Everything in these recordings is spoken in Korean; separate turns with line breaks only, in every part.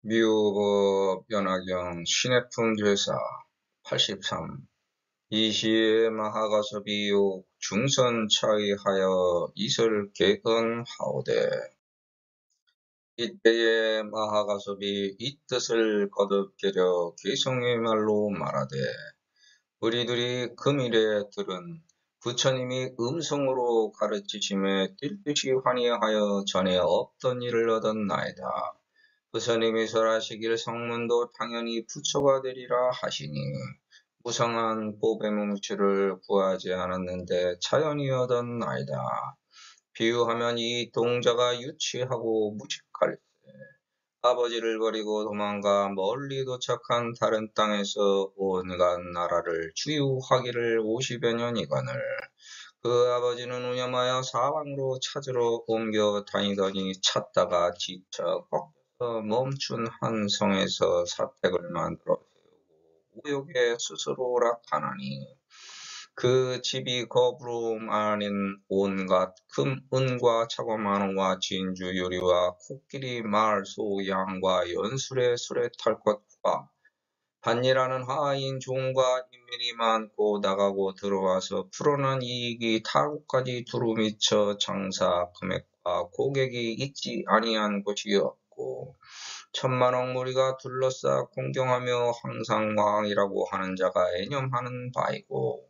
미호법 연화경 신해품 죄사 83 이시에 마하가섭이 욕 중선 차이하여 이설 개언하오되 이때에 마하가섭이 이 뜻을 거듭되려 개성의 말로 말하되 우리들이 금일에 들은 부처님이 음성으로 가르치심에 뛸 듯이 환희하여 전에 없던 일을 얻었나이다. 부처님이 설하시길 성문도 당연히 부처가 되리라 하시니 무상한 법의 뭉치를 구하지 않았는데 자연히 얻었나이다. 비유하면 이 동자가 유치하고 무식할세 아버지를 버리고 도망가 멀리 도착한 다른 땅에서 온갖 나라를 주유하기를 50여 년이거늘 그 아버지는 운염하여 사방으로 찾으러 옮겨 다니더니 찾다가 지쳐 꺾여서 멈춘 한 성에서 사택을 만들어 세우고 우욕에 스스로 오락하나니 그 집이 거부로 아닌 온갖 금, 은과 차고만원과 진주, 유리와 코끼리, 말, 소, 양과 연술의 술에 탈 것과 반이라는 하인 종과 인민이 많고 나가고 들어와서 풀어난 이익이 타국까지 두루미쳐 장사 금액과 고객이 있지 아니한 곳이었고 천만억 무리가 둘러싸 공경하며 항상 왕이라고 하는 자가 애념하는 바이고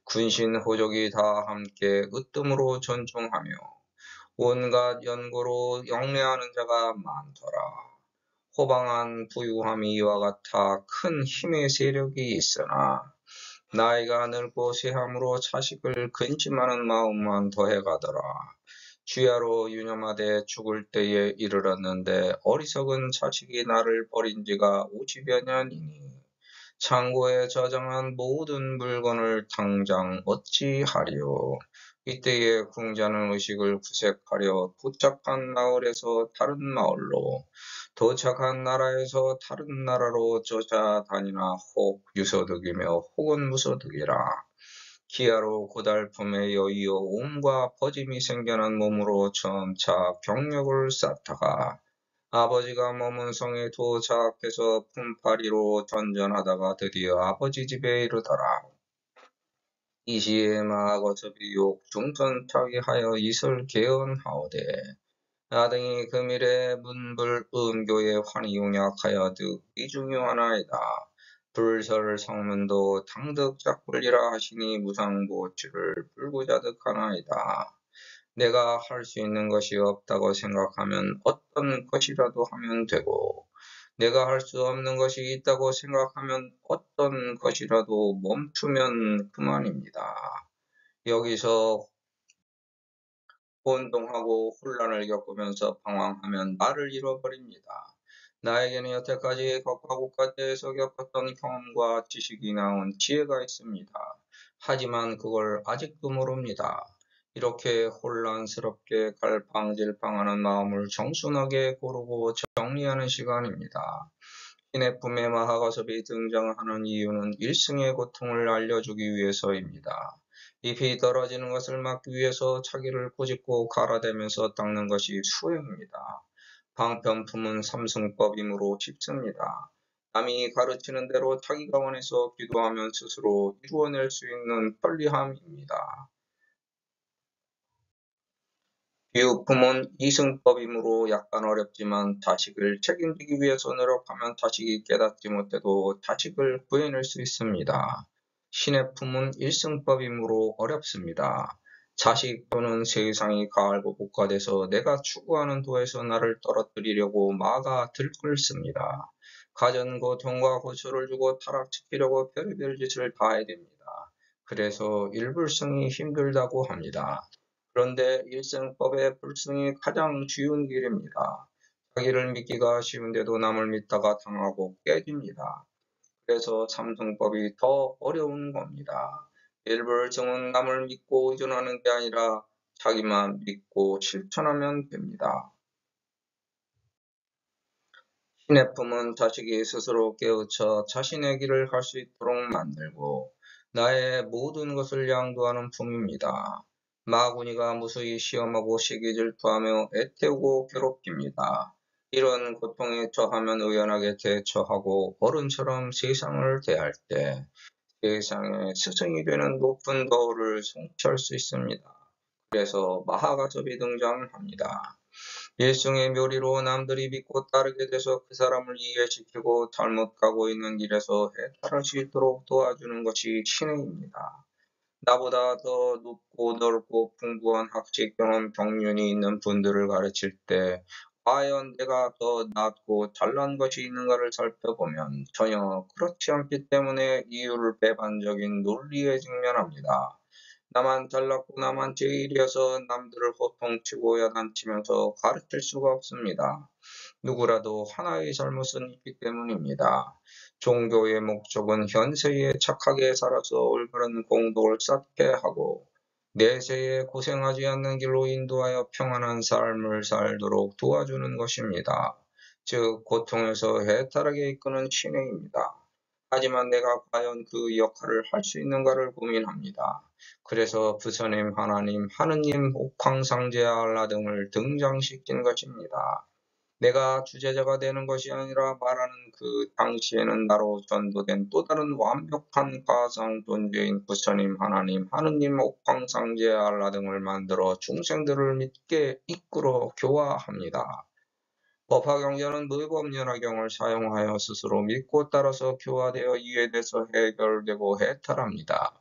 군신 호족이 다 함께 으뜸으로 전중하며 온갖 연고로 영례하는 자가 많더라. 호방한 부유함이 이와 같아 큰 힘의 세력이 있으나 나이가 늙고 쇠함으로 자식을 근심하는 마음만 더해가더라. 주야로 유념하되 죽을 때에 이르렀는데 어리석은 자식이 나를 버린 지가 50여 년이니 창고에 저장한 모든 물건을 당장 어찌하리요. 이때에 궁자는 의식을 구색하려 도착한 마을에서 다른 마을로 도착한 나라에서 다른 나라로 쫓아다니나 혹 유소득이며 혹은 무소득이라. 기아로 고달픔에 여의어 옴과 버짐이 생겨난 몸으로 점차 경력을 쌓다가 아버지가 머문 성에 도착해서 품팔이로 전전하다가 드디어 아버지 집에 이르더라. 이시에 마하거섭이 욕 중선타기하여 이설 개언하오되 나등이 금일에 문불 음교에 환희용약하여 득이중요하나이다. 불설 성문도 당득작불리라 하시니 무상보치를 불구자득하나이다. 내가 할 수 있는 것이 없다고 생각하면 어떤 것이라도 하면 되고 내가 할 수 없는 것이 있다고 생각하면 어떤 것이라도 멈추면 그만입니다. 여기서 혼동하고 혼란을 겪으면서 방황하면 나를 잃어버립니다. 나에게는 여태까지 법과 국가대에서 겪었던 경험과 지식이 나온 지혜가 있습니다. 하지만 그걸 아직도 모릅니다. 이렇게 혼란스럽게 갈팡질팡하는 마음을 정순하게 고르고 정리하는 시간입니다. 신의 품에 마하가섭이 등장하는 이유는 일승의 고통을 알려주기 위해서입니다. 잎이 떨어지는 것을 막기 위해서 차기를 꼬집고 갈아대면서 닦는 것이 수행입니다. 방편품은 삼승법이므로 쉽습니다. 남이 가르치는 대로 자기가 원해서 기도하면 스스로 이루어낼 수 있는 편리함입니다. 비유품은 이승법이므로 약간 어렵지만 자식을 책임지기 위해서 노력하면 자식이 깨닫지 못해도 자식을 구해낼 수 있습니다. 신의 품은 일승법이므로 어렵습니다. 자식 또는 세상이 가을고 복과돼서 내가 추구하는 도에서 나를 떨어뜨리려고 마가 들끓습니다. 가진 고통과 고초를 주고 타락시키려고 별의별 짓을 다 해야 됩니다. 그래서 일불승이 힘들다고 합니다. 그런데 일생법의 불승이 가장 쉬운 길입니다. 자기를 믿기가 쉬운데도 남을 믿다가 당하고 깨집니다. 그래서 삼승법이 더 어려운 겁니다. 일불승은 남을 믿고 의존하는 게 아니라 자기만 믿고 실천하면 됩니다. 신의 품은 자식이 스스로 깨우쳐 자신의 길을 갈 수 있도록 만들고 나의 모든 것을 양도하는 품입니다. 마구니가 무수히 시험하고 시기 질투하며 애태우고 괴롭힙니다. 이런 고통에 처하면 의연하게 대처하고 어른처럼 세상을 대할 때 세상의 스승이 되는 높은 도를 성취할 수 있습니다. 그래서 마하가섭이 등장합니다. 일종의 묘리로 남들이 믿고 따르게 돼서 그 사람을 이해시키고 잘못 가고 있는 길에서 해탈할 수 있도록 도와주는 것이 신의입니다. 나보다 더 높고 넓고 풍부한 학식 경험 경륜이 있는 분들을 가르칠 때 과연 내가 더 낫고 잘난 것이 있는가를 살펴보면 전혀 그렇지 않기 때문에 이유를 배반적인 논리에 직면합니다. 나만 잘났고 나만 제일이어서 남들을 호통치고 야단치면서 가르칠 수가 없습니다. 누구라도 하나의 잘못은 있기 때문입니다. 종교의 목적은 현세에 착하게 살아서 올바른 공덕을 쌓게 하고 내세에 고생하지 않는 길로 인도하여 평안한 삶을 살도록 도와주는 것입니다. 즉 고통에서 해탈하게 이끄는 신행입니다. 하지만 내가 과연 그 역할을 할 수 있는가를 고민합니다. 그래서 부처님, 하느님, 옥황상제 알라 등을 등장시킨 것입니다. 내가 주제자가 되는 것이 아니라 말하는 그 당시에는 나로 전도된 또 다른 완벽한 가상 존재인 부처님, 하느님, 옥황상제 알라 등을 만들어 중생들을 믿게 이끌어 교화합니다. 법화경전은 무법연화경을 사용하여 스스로 믿고 따라서 교화되어 이해돼서 해결되고 해탈합니다.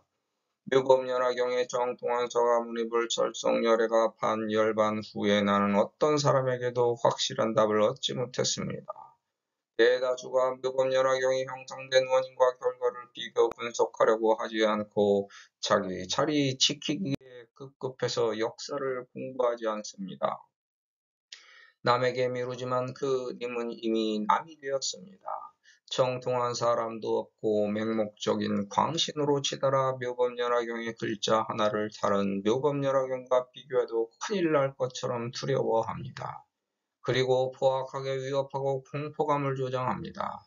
묘법연화경의 정통한 서가모니 불철성열애가 반열반 후에 나는 어떤 사람에게도 확실한 답을 얻지 못했습니다. 대다수가 묘법연화경이 형성된 원인과 결과를 비교 분석하려고 하지 않고 자기 자리 지키기에 급급해서 역사를 공부하지 않습니다. 남에게 미루지만 그 님은 이미 남이 되었습니다. 정통한 사람도 없고 맹목적인 광신으로 치달아 묘법연화경의 글자 하나를 다른 묘법연화경과 비교해도 큰일 날 것처럼 두려워합니다. 그리고 포악하게 위협하고 공포감을 조장합니다.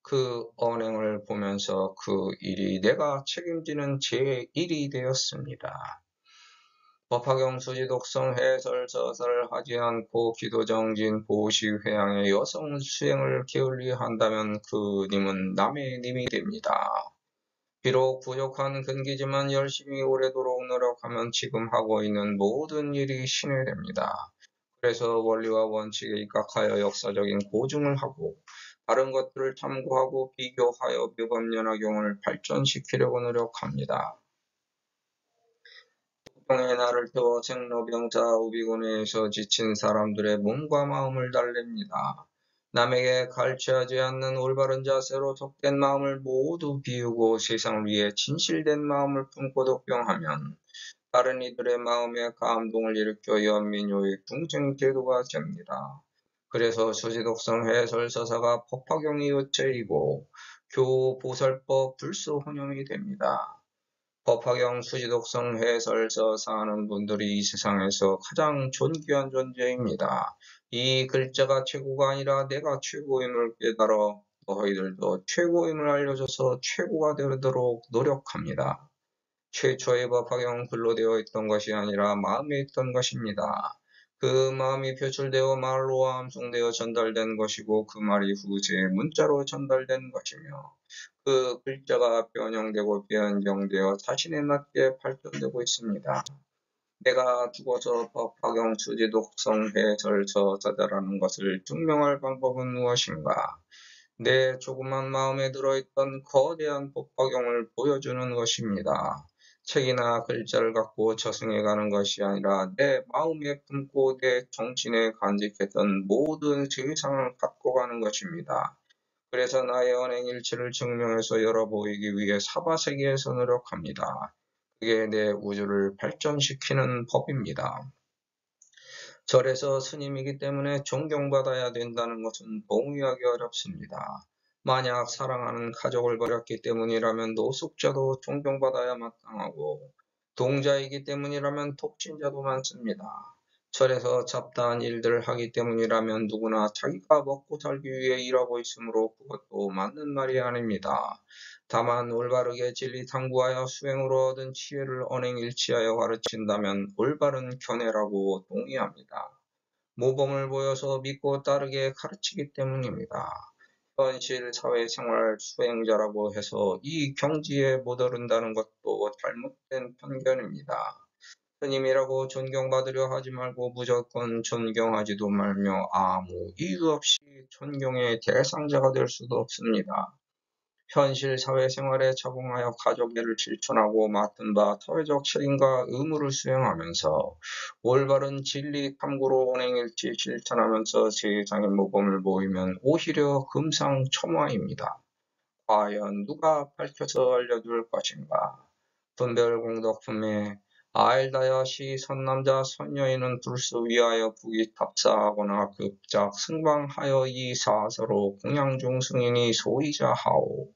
그 언행을 보면서 그 일이 내가 책임지는 제 일이 되었습니다. 법화경 수지독성 해설 저서를 하지 않고 기도정진 보시회양의 여성 수행을 게을리한다면 그 님은 남의 님이 됩니다. 비록 부족한 근기지만 열심히 오래도록 노력하면 지금 하고 있는 모든 일이 신뢰됩니다. 그래서 원리와 원칙에 입각하여 역사적인 고증을 하고 다른 것들을 참고하고 비교하여 묘법연화경을 발전시키려고 노력합니다. 고통의 날을 태워 생로병사 우비곤해에서 지친 사람들의 몸과 마음을 달랩니다. 남에게 갈취하지 않는 올바른 자세로 속된 마음을 모두 비우고 세상을 위해 진실된 마음을 품고 독병하면 다른 이들의 마음에 감동을 일으켜 연민요의 중생 제도가 됩니다. 그래서 수지독성 해설서사가 법화경이 요체이고 교보살법 불소혼용이 됩니다. 법화경 수지독성 해설서 하는 분들이 이 세상에서 가장 존귀한 존재입니다. 이 글자가 최고가 아니라 내가 최고임을 깨달아 너희들도 최고임을 알려줘서 최고가 되도록 노력합니다. 최초의 법화경 글로 되어 있던 것이 아니라 마음에 있던 것입니다. 그 마음이 표출되어 말로 암송되어 전달된 것이고 그 말이 후세에 문자로 전달된 것이며 그 글자가 변형되고 변경되어 자신에 맞게 발전되고 있습니다. 내가 죽어서 법화경 수지독성 해설서 저자라는 것을 증명할 방법은 무엇인가? 내 조그만 마음에 들어있던 거대한 법화경을 보여주는 것입니다. 책이나 글자를 갖고 저승해가는 것이 아니라 내 마음에 품고 내 정신에 간직했던 모든 세상을 갖고 가는 것입니다. 그래서 나의 언행일치를 증명해서 열어보이기 위해 사바세계에서 노력합니다. 그게 내 우주를 발전시키는 법입니다. 절에서 스님이기 때문에 존경받아야 된다는 것은 동의하기 어렵습니다. 만약 사랑하는 가족을 버렸기 때문이라면 노숙자도 존경받아야 마땅하고 동자이기 때문이라면 독신자도 많습니다. 절에서 잡다한 일들을 하기 때문이라면 누구나 자기가 먹고 살기 위해 일하고 있으므로 그것도 맞는 말이 아닙니다. 다만 올바르게 진리 탐구하여 수행으로 얻은 지혜를 언행일치하여 가르친다면 올바른 견해라고 동의합니다. 모범을 보여서 믿고 따르게 가르치기 때문입니다. 현실 사회생활 수행자라고 해서 이 경지에 못 오른다는 것도 잘못된 편견입니다. 스님이라고 존경받으려 하지 말고 무조건 존경하지도 말며 아무 이유 없이 존경의 대상자가 될 수도 없습니다. 현실 사회생활에 적응하여 가족애를 실천하고 맡은 바 사회적 책임과 의무를 수행하면서 올바른 진리 탐구로 언행일치 실천하면서 세상의 모범을 보이면 오히려 금상첨화입니다. 과연 누가 밝혀서 알려줄 것인가? 분별공덕품에 아일다야 시 선남자 선여인은 불수 위하여 북이 탑사하거나 급작 승방하여 이 사서로 공양중 승인이 소이자 하오.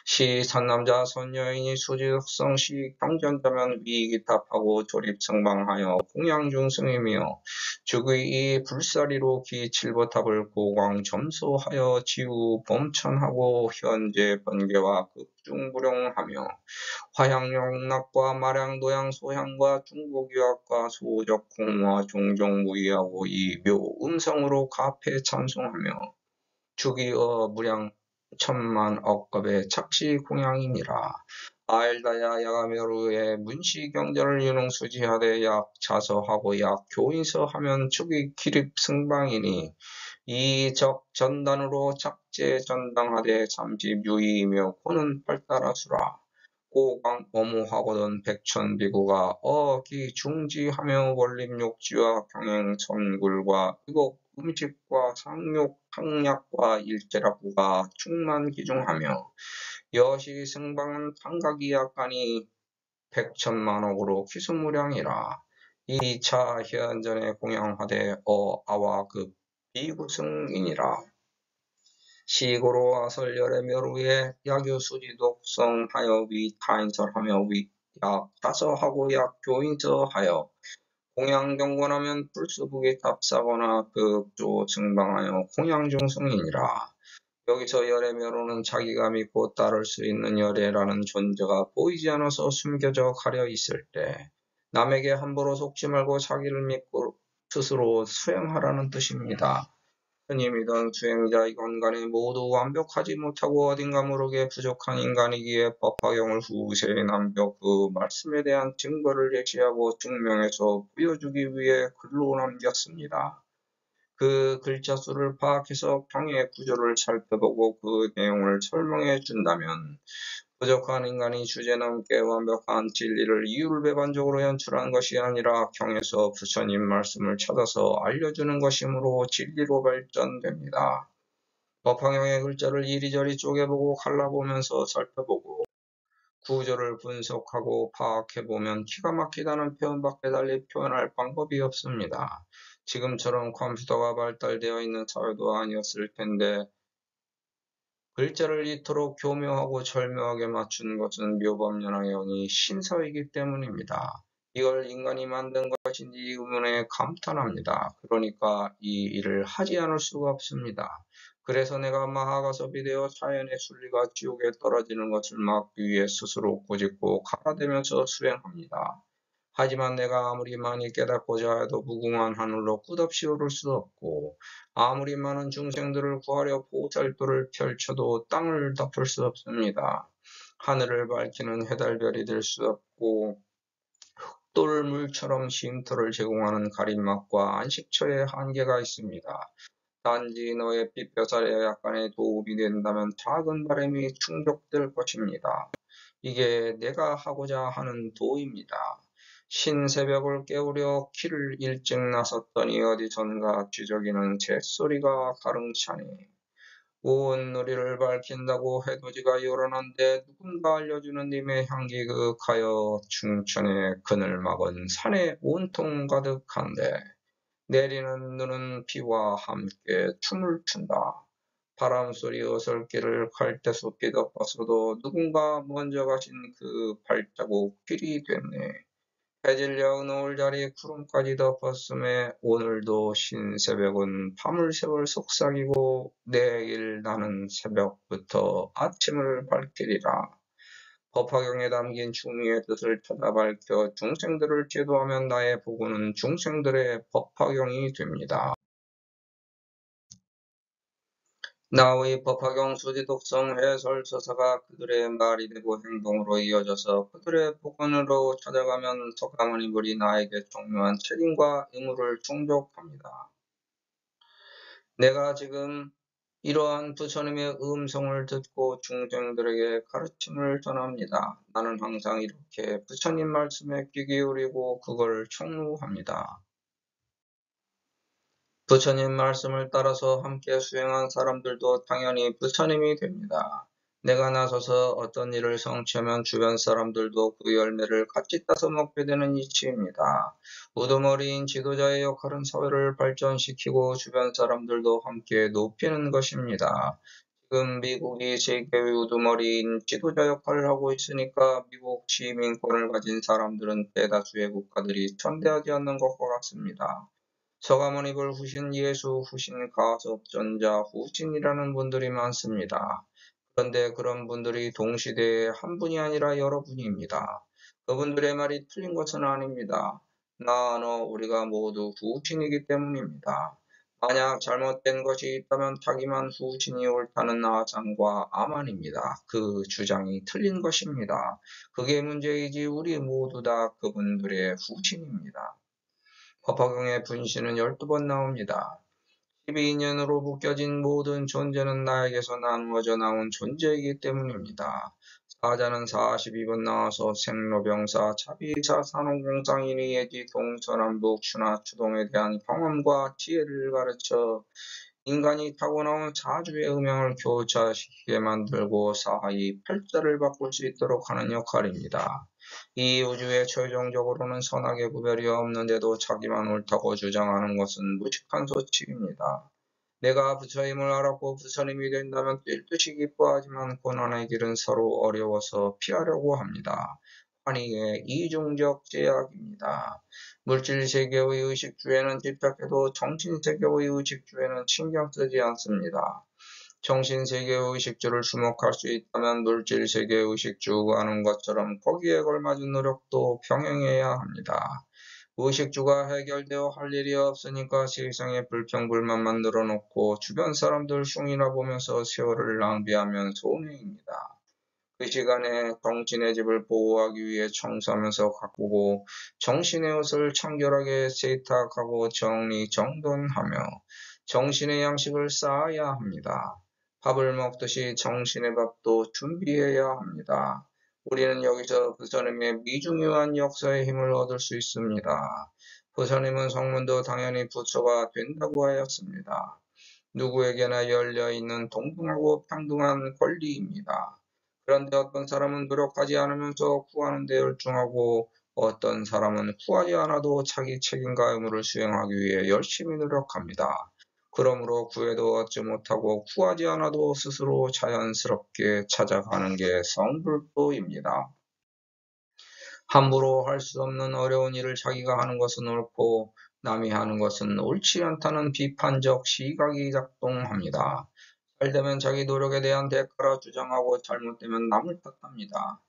시 선남자 선여인이 수지덕성 시 경전자면 위익이 탑하고 조립 승방하여 공양중 승이며 죽의 이 불사리로 기 칠보탑을 고광 점소하여 지우 범천하고 현재 번개와 급중부룡하며 화양영락과 마량도양 소향과 중국유학과 소적 공화 종종 무의하고 이묘 음성으로 가패 찬송하며 주기어 무량 천만 억겁의 착시 공양이니라. 아일다야 야가묘루의 문시경전을 유능수지하되 약 자서하고 약 교인서 하면 주기 기립 승방이니 이적 전단으로 작제 전당하되 잠시 묘이이며 고는 발달하수라. 고강 어무하거든 백천비구가 어기 중지하며 원림욕지와 경행 선굴과 의곡 음식과 상욕 항약과 일제락구가 충만기중하며 여시 승방은 판각이 약간이 백천만억으로 기수무량이라. 이차 현전에 공양하되 아와 급 비구승이니라. 시고로 아설열의 묘루에 약유수지 독성하여 위 타인설하며 위 약 자서하고 약 교인서하여 공양경건하면 불수북이 탑사거나 급조 증방하여 공양중승이니라. 여기서 열의 묘루는 자기가 믿고 따를 수 있는 열애라는 존재가 보이지 않아서 숨겨져 가려 있을 때 남에게 함부로 속지 말고 자기를 믿고 스스로 수행하라는 뜻입니다. 스님이든 수행자이건 간에 모두 완벽하지 못하고 어딘가 모르게 부족한 인간이기에 법화경을 후세에 남겨 그 말씀에 대한 증거를 제시하고 증명해서 보여주기 위해 글로 남겼습니다. 그 글자 수를 파악해서 경의 구조를 살펴보고 그 내용을 설명해 준다면 부족한 인간이 주제넘게 완벽한 진리를 이율배반적으로 연출한 것이 아니라 경에서 부처님 말씀을 찾아서 알려주는 것이므로 진리로 발전됩니다. 법화경의 글자를 이리저리 쪼개보고 갈라보면서 살펴보고 구조를 분석하고 파악해보면 기가 막히다는 표현밖에 달리 표현할 방법이 없습니다. 지금처럼 컴퓨터가 발달되어 있는 사회도 아니었을 텐데 글자를 이토록 교묘하고 절묘하게 맞춘 것은 묘법연왕의 언이 신서이기 때문입니다. 이걸 인간이 만든 것인지 의문에 감탄합니다. 그러니까 이 일을 하지 않을 수가 없습니다. 그래서 내가 마하가섭이 되어 자연의 순리가 지옥에 떨어지는 것을 막기 위해 스스로 꾸짖고 갈아대면서 수행합니다. 하지만 내가 아무리 많이 깨닫고자 해도 무궁한 하늘로 끝없이 오를 수 없고 아무리 많은 중생들을 구하려 보살도를 펼쳐도 땅을 덮을 수 없습니다. 하늘을 밝히는 해달별이 될 수 없고 흑돌물처럼 쉼터를 제공하는 가림막과 안식처에 한계가 있습니다. 단지 너의 삐벼살에 약간의 도움이 된다면 작은 바람이 충족될 것입니다. 이게 내가 하고자 하는 도입니다. 신새벽을 깨우려 길을 일찍 나섰더니 어디선가 뒤적이는 잿소리가 가릉차니 온 누리를 밝힌다고 해돋이가 요란한데 누군가 알려주는 님의 향기 그윽하여 충천의 그늘 막은 산에 온통 가득한데 내리는 눈은 비와 함께 춤을 춘다. 바람소리 어설기를 갈대숲이 덮었어도 누군가 먼저 가신 그 발자국 길이 됐네. 해질녘 노을자리 구름까지 덮었음에 오늘도 신새벽은 밤을 세월 속삭이고 내일 나는 새벽부터 아침을 밝히리라. 법화경에 담긴 중의의 뜻을 찾아 밝혀 중생들을 제도하면 나의 복우는 중생들의 법화경이 됩니다. 나의 법화경 수지독성 해설서사가 그들의 말이 되고 행동으로 이어져서 그들의 복원으로 찾아가면 서가모니불이 나에게 중요한 책임과 의무를 충족합니다. 내가 지금 이러한 부처님의 음성을 듣고 중생들에게 가르침을 전합니다. 나는 항상 이렇게 부처님 말씀에 귀 기울이고 그걸 청루합니다. 부처님 말씀을 따라서 함께 수행한 사람들도 당연히 부처님이 됩니다. 내가 나서서 어떤 일을 성취하면 주변 사람들도 그 열매를 같이 따서 먹게 되는 이치입니다. 우두머리인 지도자의 역할은 사회를 발전시키고 주변 사람들도 함께 높이는 것입니다. 지금 미국이 세계의 우두머리인 지도자 역할을 하고 있으니까 미국 시민권을 가진 사람들은 대다수의 국가들이 천대하지 않는 것과 같습니다. 서가모니불 후신 예수 후신 가섭 전자 후신이라는 분들이 많습니다. 그런데 그런 분들이 동시대에 한 분이 아니라 여러 분입니다. 그분들의 말이 틀린 것은 아닙니다. 나, 너, 우리가 모두 후신이기 때문입니다. 만약 잘못된 것이 있다면 자기만 후신이 옳다는 아상과 아만입니다. 그 주장이 틀린 것입니다. 그게 문제이지 우리 모두 다 그분들의 후신입니다. 법화경의 분신은 12번 나옵니다. 12인연으로 묶여진 모든 존재는 나에게서 나누어져 나온 존재이기 때문입니다. 사자는 42번 나와서 생로병사, 자비자, 산업공상인의 예지, 동서남북, 추나 추동에 대한 경험과 지혜를 가르쳐 인간이 타고나온 사주의 음향을 교차시키게 만들고 사하이 팔자를 바꿀 수 있도록 하는 역할입니다. 이 우주에 최종적으로는 선악의 구별이 없는데도 자기만 옳다고 주장하는 것은 무식한 소치입니다. 내가 부처임을 알았고 부처님이 된다면 뛸 듯이 기뻐하지만 고난의 길은 서로 어려워서 피하려고 합니다. 환희의 이중적 제약입니다. 물질세계의 의식주에는 집착해도 정신세계의 의식주에는 신경 쓰지 않습니다. 정신세계의 의식주를 주목할 수 있다면 물질세계의 의식주가 하는 것처럼 거기에 걸맞은 노력도 병행해야 합니다. 의식주가 해결되어 할 일이 없으니까 세상에 불평불만만 늘어놓고 주변 사람들 흉이나 보면서 세월을 낭비하면 손해입니다. 그 시간에 정신의 집을 보호하기 위해 청소하면서 가꾸고 정신의 옷을 청결하게 세탁하고 정리정돈하며 정신의 양식을 쌓아야 합니다. 밥을 먹듯이 정신의 밥도 준비해야 합니다. 우리는 여기서 부처님의 미중요한 역사의 힘을 얻을 수 있습니다. 부처님은 성문도 당연히 부처가 된다고 하였습니다. 누구에게나 열려있는 동등하고 평등한 권리입니다. 그런데 어떤 사람은 노력하지 않으면서 구하는 데 열중하고 어떤 사람은 구하지 않아도 자기 책임과 의무를 수행하기 위해 열심히 노력합니다. 그러므로 구해도 얻지 못하고 구하지 않아도 스스로 자연스럽게 찾아가는 게 성불도입니다. 함부로 할 수 없는 어려운 일을 자기가 하는 것은 옳고 남이 하는 것은 옳지 않다는 비판적 시각이 작동합니다. 잘되면 자기 노력에 대한 대가라 주장하고 잘못되면 남을 탓합니다.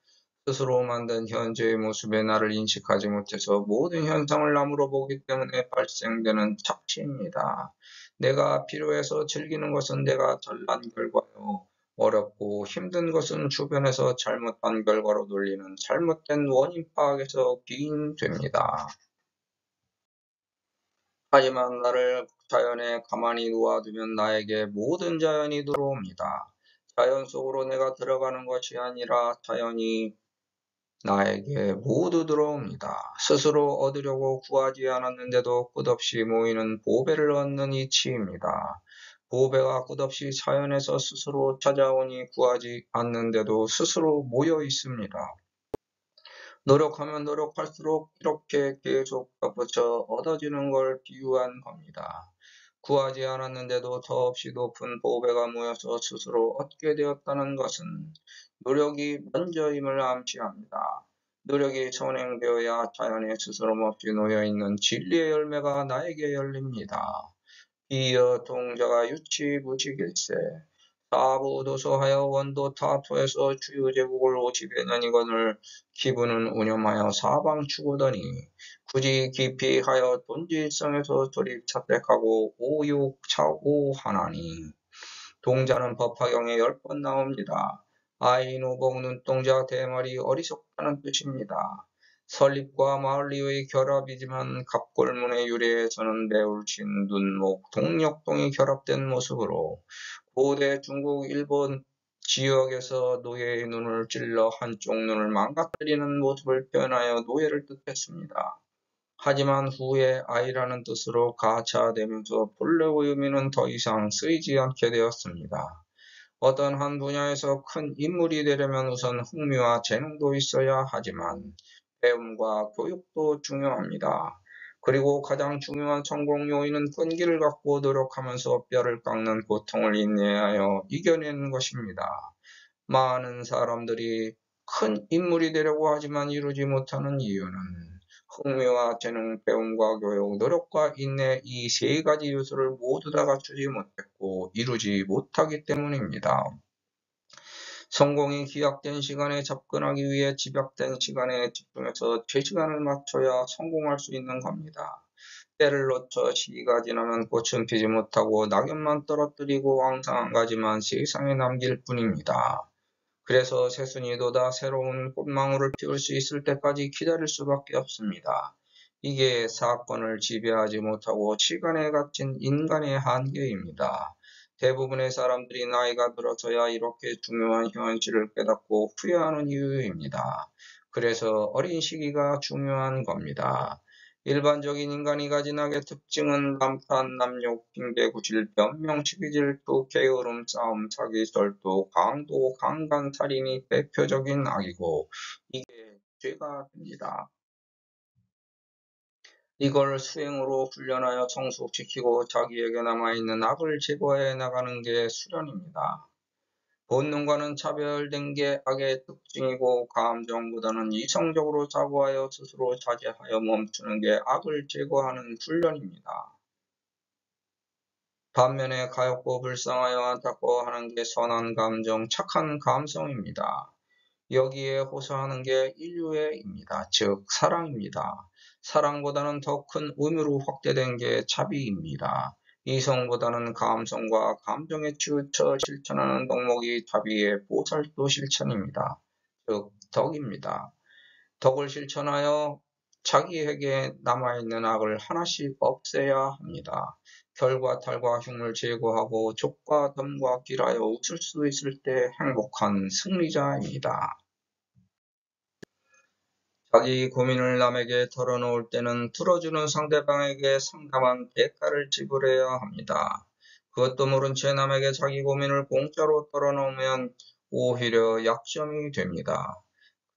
스스로 만든 현재의 모습의 나를 인식하지 못해서 모든 현상을 남으로 보기 때문에 발생되는 착취입니다. 내가 필요해서 즐기는 것은 내가 잘난 결과요. 어렵고 힘든 것은 주변에서 잘못한 결과로 돌리는 잘못된 원인 파악에서 기인됩니다. 하지만 나를 자연에 가만히 놓아두면 나에게 모든 자연이 들어옵니다. 자연 속으로 내가 들어가는 것이 아니라 자연이 나에게 모두 들어옵니다. 스스로 얻으려고 구하지 않았는데도 끝없이 모이는 보배를 얻는 이치입니다. 보배가 끝없이 자연에서 스스로 찾아오니 구하지 않는데도 스스로 모여 있습니다. 노력하면 노력할수록 이렇게 계속 덧붙여 얻어지는 걸 비유한 겁니다. 구하지 않았는데도 더없이 높은 보배가 모여서 스스로 얻게 되었다는 것은 노력이 먼저임을 암시합니다. 노력이 선행되어야 자연에 스스럼 없이 놓여있는 진리의 열매가 나에게 열립니다. 이어 동자가 유치무식일세. 사부도서하여 원도 타토에서 주유제국을 50여 년이거늘 기분은 운염하여 사방 추구더니 굳이 깊이 하여 돈지일성에서 조립 차택하고 오욕차오하나니 동자는 법화경에 10번 나옵니다. 아이, 노복, 눈동자, 대머리, 어리석다는 뜻입니다. 설립과 마을리의 결합이지만 갑골문의 유래에서는 매울친, 눈목, 동력동이 결합된 모습으로 고대 중국 일본 지역에서 노예의 눈을 찔러 한쪽 눈을 망가뜨리는 모습을 표현하여 노예를 뜻했습니다. 하지만 후에 아이라는 뜻으로 가차되면서 본래의 의미는 더 이상 쓰이지 않게 되었습니다. 어떤 한 분야에서 큰 인물이 되려면 우선 흥미와 재능도 있어야 하지만 배움과 교육도 중요합니다. 그리고 가장 중요한 성공 요인은 끈기를 갖고 노력하면서 뼈를 깎는 고통을 인내하여 이겨내는 것입니다. 많은 사람들이 큰 인물이 되려고 하지만 이루지 못하는 이유는 흥미와 재능, 배움과 교육, 노력과 인내 이 세 가지 요소를 모두 다 갖추지 못했고 이루지 못하기 때문입니다. 성공이 기약된 시간에 접근하기 위해 집약된 시간에 집중해서 최시간을 맞춰야 성공할 수 있는 겁니다. 때를 놓쳐 시기가 지나면 꽃은 피지 못하고 낙엽만 떨어뜨리고 왕성한 가지만 세상에 남길 뿐입니다. 그래서 새순이도 다 새로운 꽃망울을 피울 수 있을 때까지 기다릴 수밖에 없습니다. 이게 사건을 지배하지 못하고 시간에 갇힌 인간의 한계입니다. 대부분의 사람들이 나이가 들어서야 이렇게 중요한 현실을 깨닫고 후회하는 이유입니다. 그래서 어린 시기가 중요한 겁니다. 일반적인 인간이 가진 악의 특징은 남탄, 남욕, 핑계, 구실, 변명, 시기, 질투, 게으름, 싸움, 사기, 절도, 강도, 강간, 살인이 대표적인 악이고 이게 죄가 됩니다. 이걸 수행으로 훈련하여 성숙시키고 자기에게 남아있는 악을 제거해 나가는 게 수련입니다. 본능과는 차별된 게 악의 특징이고 감정보다는 이성적으로 사고하여 스스로 자제하여 멈추는 게 악을 제거하는 훈련입니다. 반면에 가엾고 불쌍하여 안타까워하는 게 선한 감정, 착한 감성입니다. 여기에 호소하는 게 인류애입니다. 즉 사랑입니다. 사랑보다는 더 큰 의미로 확대된 게 자비입니다. 이성보다는 감성과 감정에 치우쳐 실천하는 덕목이 자비의 보살도 실천입니다. 즉 덕입니다. 덕을 실천하여 자기에게 남아있는 악을 하나씩 없애야 합니다. 결과 탈과 흉을 제거하고 족과 덤과 길하여 웃을 수 있을 때 행복한 승리자입니다. 자기 고민을 남에게 털어놓을 때는 들어주는 상대방에게 상당한 대가를 지불해야 합니다. 그것도 모른 채 남에게 자기 고민을 공짜로 털어놓으면 오히려 약점이 됩니다.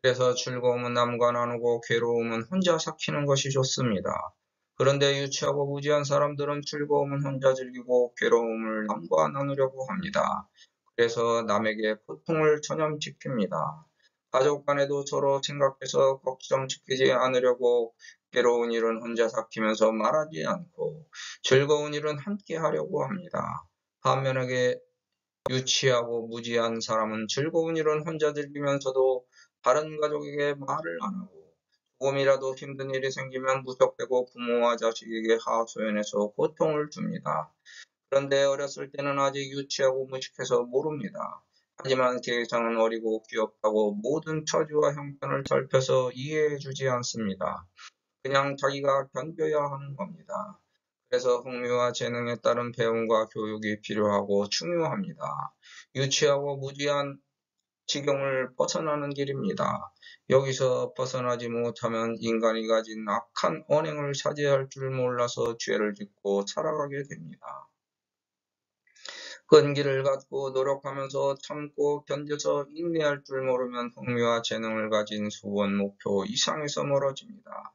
그래서 즐거움은 남과 나누고 괴로움은 혼자 삭히는 것이 좋습니다. 그런데 유치하고 무지한 사람들은 즐거움은 혼자 즐기고 괴로움을 남과 나누려고 합니다. 그래서 남에게 고통을 전염시킵니다. 가족 간에도 서로 생각해서 걱정시키지 않으려고 괴로운 일은 혼자 삭히면서 말하지 않고 즐거운 일은 함께 하려고 합니다. 반면에 유치하고 무지한 사람은 즐거운 일은 혼자 즐기면서도 다른 가족에게 말을 안 하고 조금이라도 힘든 일이 생기면 무턱대고 부모와 자식에게 하소연해서 고통을 줍니다. 그런데 어렸을 때는 아직 유치하고 무식해서 모릅니다. 하지만 세상은 어리고 귀엽다고 모든 처지와 형편을 살펴서 이해해주지 않습니다. 그냥 자기가 견뎌야 하는 겁니다. 그래서 흥미와 재능에 따른 배움과 교육이 필요하고 중요합니다. 유치하고 무지한 지경을 벗어나는 길입니다. 여기서 벗어나지 못하면 인간이 가진 악한 언행을 차지할 줄 몰라서 죄를 짓고 살아가게 됩니다. 끈기를 갖고 노력하면서 참고 견뎌서 인내할 줄 모르면 흥미와 재능을 가진 수원 목표 이상에서 멀어집니다.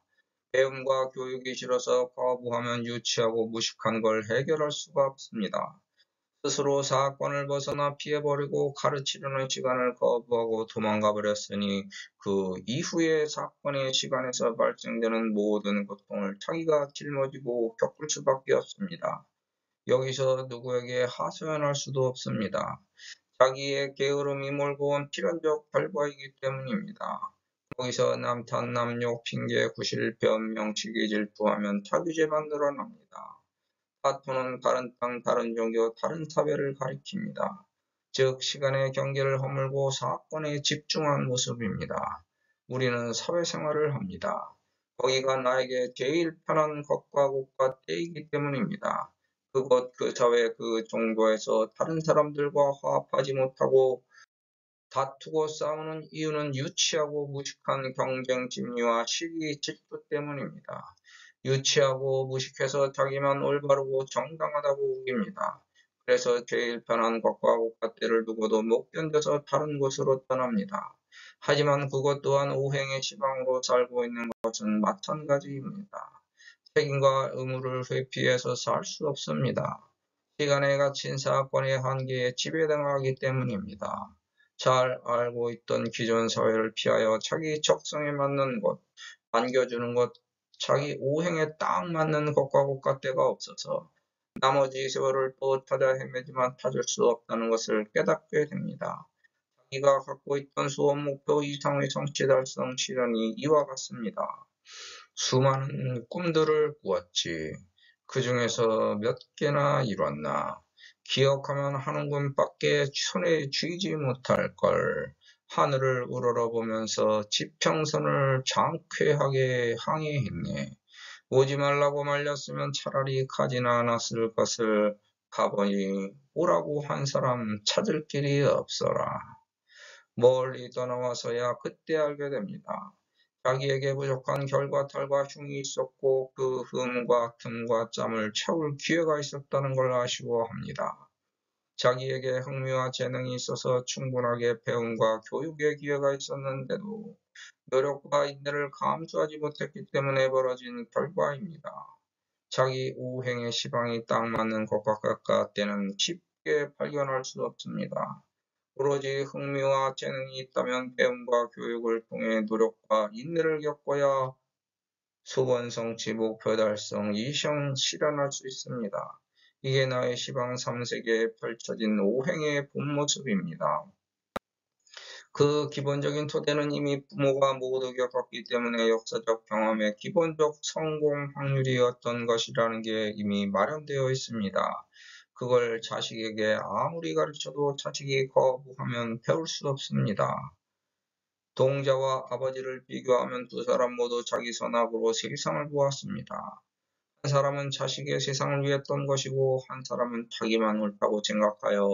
배움과 교육이 싫어서 거부하면 유치하고 무식한 걸 해결할 수가 없습니다. 스스로 사건을 벗어나 피해버리고 가르치려는 시간을 거부하고 도망가 버렸으니 그 이후의 사건의 시간에서 발생되는 모든 고통을 자기가 짊어지고 겪을 수밖에 없습니다. 여기서 누구에게 하소연할 수도 없습니다. 자기의 게으름이 몰고 온 필연적 결과이기 때문입니다. 여기서 남탄, 남욕, 핑계, 구실, 변명, 시기, 질투하면 자기죄만 늘어납니다. 사토는 다른 땅, 다른 종교, 다른 사회를 가리킵니다. 즉 시간의 경계를 허물고 사건에 집중한 모습입니다. 우리는 사회생활을 합니다. 거기가 나에게 제일 편한 것과 곳과 때이기 때문입니다. 그곳, 그 사회, 그 종교에서 다른 사람들과 화합하지 못하고 다투고 싸우는 이유는 유치하고 무식한 경쟁 심리와 시기 질투 때문입니다. 유치하고 무식해서 자기만 올바르고 정당하다고 우깁니다. 그래서 제일 편한 것과 곳과 때를 두고도 못 견뎌서 다른 곳으로 떠납니다. 하지만 그것 또한 오행의 지방으로 살고 있는 것은 마찬가지입니다. 책임과 의무를 회피해서 살 수 없습니다. 시간에 갇힌 사건의 한계에 지배당하기 때문입니다. 잘 알고 있던 기존 사회를 피하여 자기 적성에 맞는 것, 안겨주는 것, 자기 오행에 딱 맞는 것과 곳과 때가 없어서 나머지 세월을 또 찾아 헤매지만 찾을 수 없다는 것을 깨닫게 됩니다. 자기가 갖고 있던 수업 목표 이상의 성취 달성 실현이 이와 같습니다. 수많은 꿈들을 꾸었지. 그 중에서 몇 개나 이뤘나. 기억하면 하는 꿈밖에 손에 쥐지 못할 걸. 하늘을 우러러보면서 지평선을 장쾌하게 항해했네. 오지 말라고 말렸으면 차라리 가지나 않았을 것을 가보니 오라고 한 사람 찾을 길이 없어라. 멀리 떠나와서야 그때 알게 됩니다. 자기에게 부족한 결과 탈과 흉이 있었고 그 흠과 틈과 짬을 채울 기회가 있었다는 걸 아시고 합니다. 자기에게 흥미와 재능이 있어서 충분하게 배움과 교육의 기회가 있었는데도 노력과 인내를 감수하지 못했기 때문에 벌어진 결과입니다. 자기 오행의 시방이 딱 맞는 것과 같을 때는 쉽게 발견할 수 없습니다. 오로지 흥미와 재능이 있다면 배움과 교육을 통해 노력과 인내를 겪어야 소원 성취, 목표 달성, 이성 실현할 수 있습니다. 이게 나의 시방 3세계에 펼쳐진 오행의 본 모습입니다. 그 기본적인 토대는 이미 부모가 모두 겪었기 때문에 역사적 경험의 기본적 성공 확률이 어떤 것이라는 게 이미 마련되어 있습니다. 그걸 자식에게 아무리 가르쳐도 자식이 거부하면 배울 수 없습니다. 동자와 아버지를 비교하면 두 사람 모두 자기 선악으로 세상을 보았습니다. 한 사람은 자식의 세상을 위했던 것이고 한 사람은 자기만 옳다고 생각하여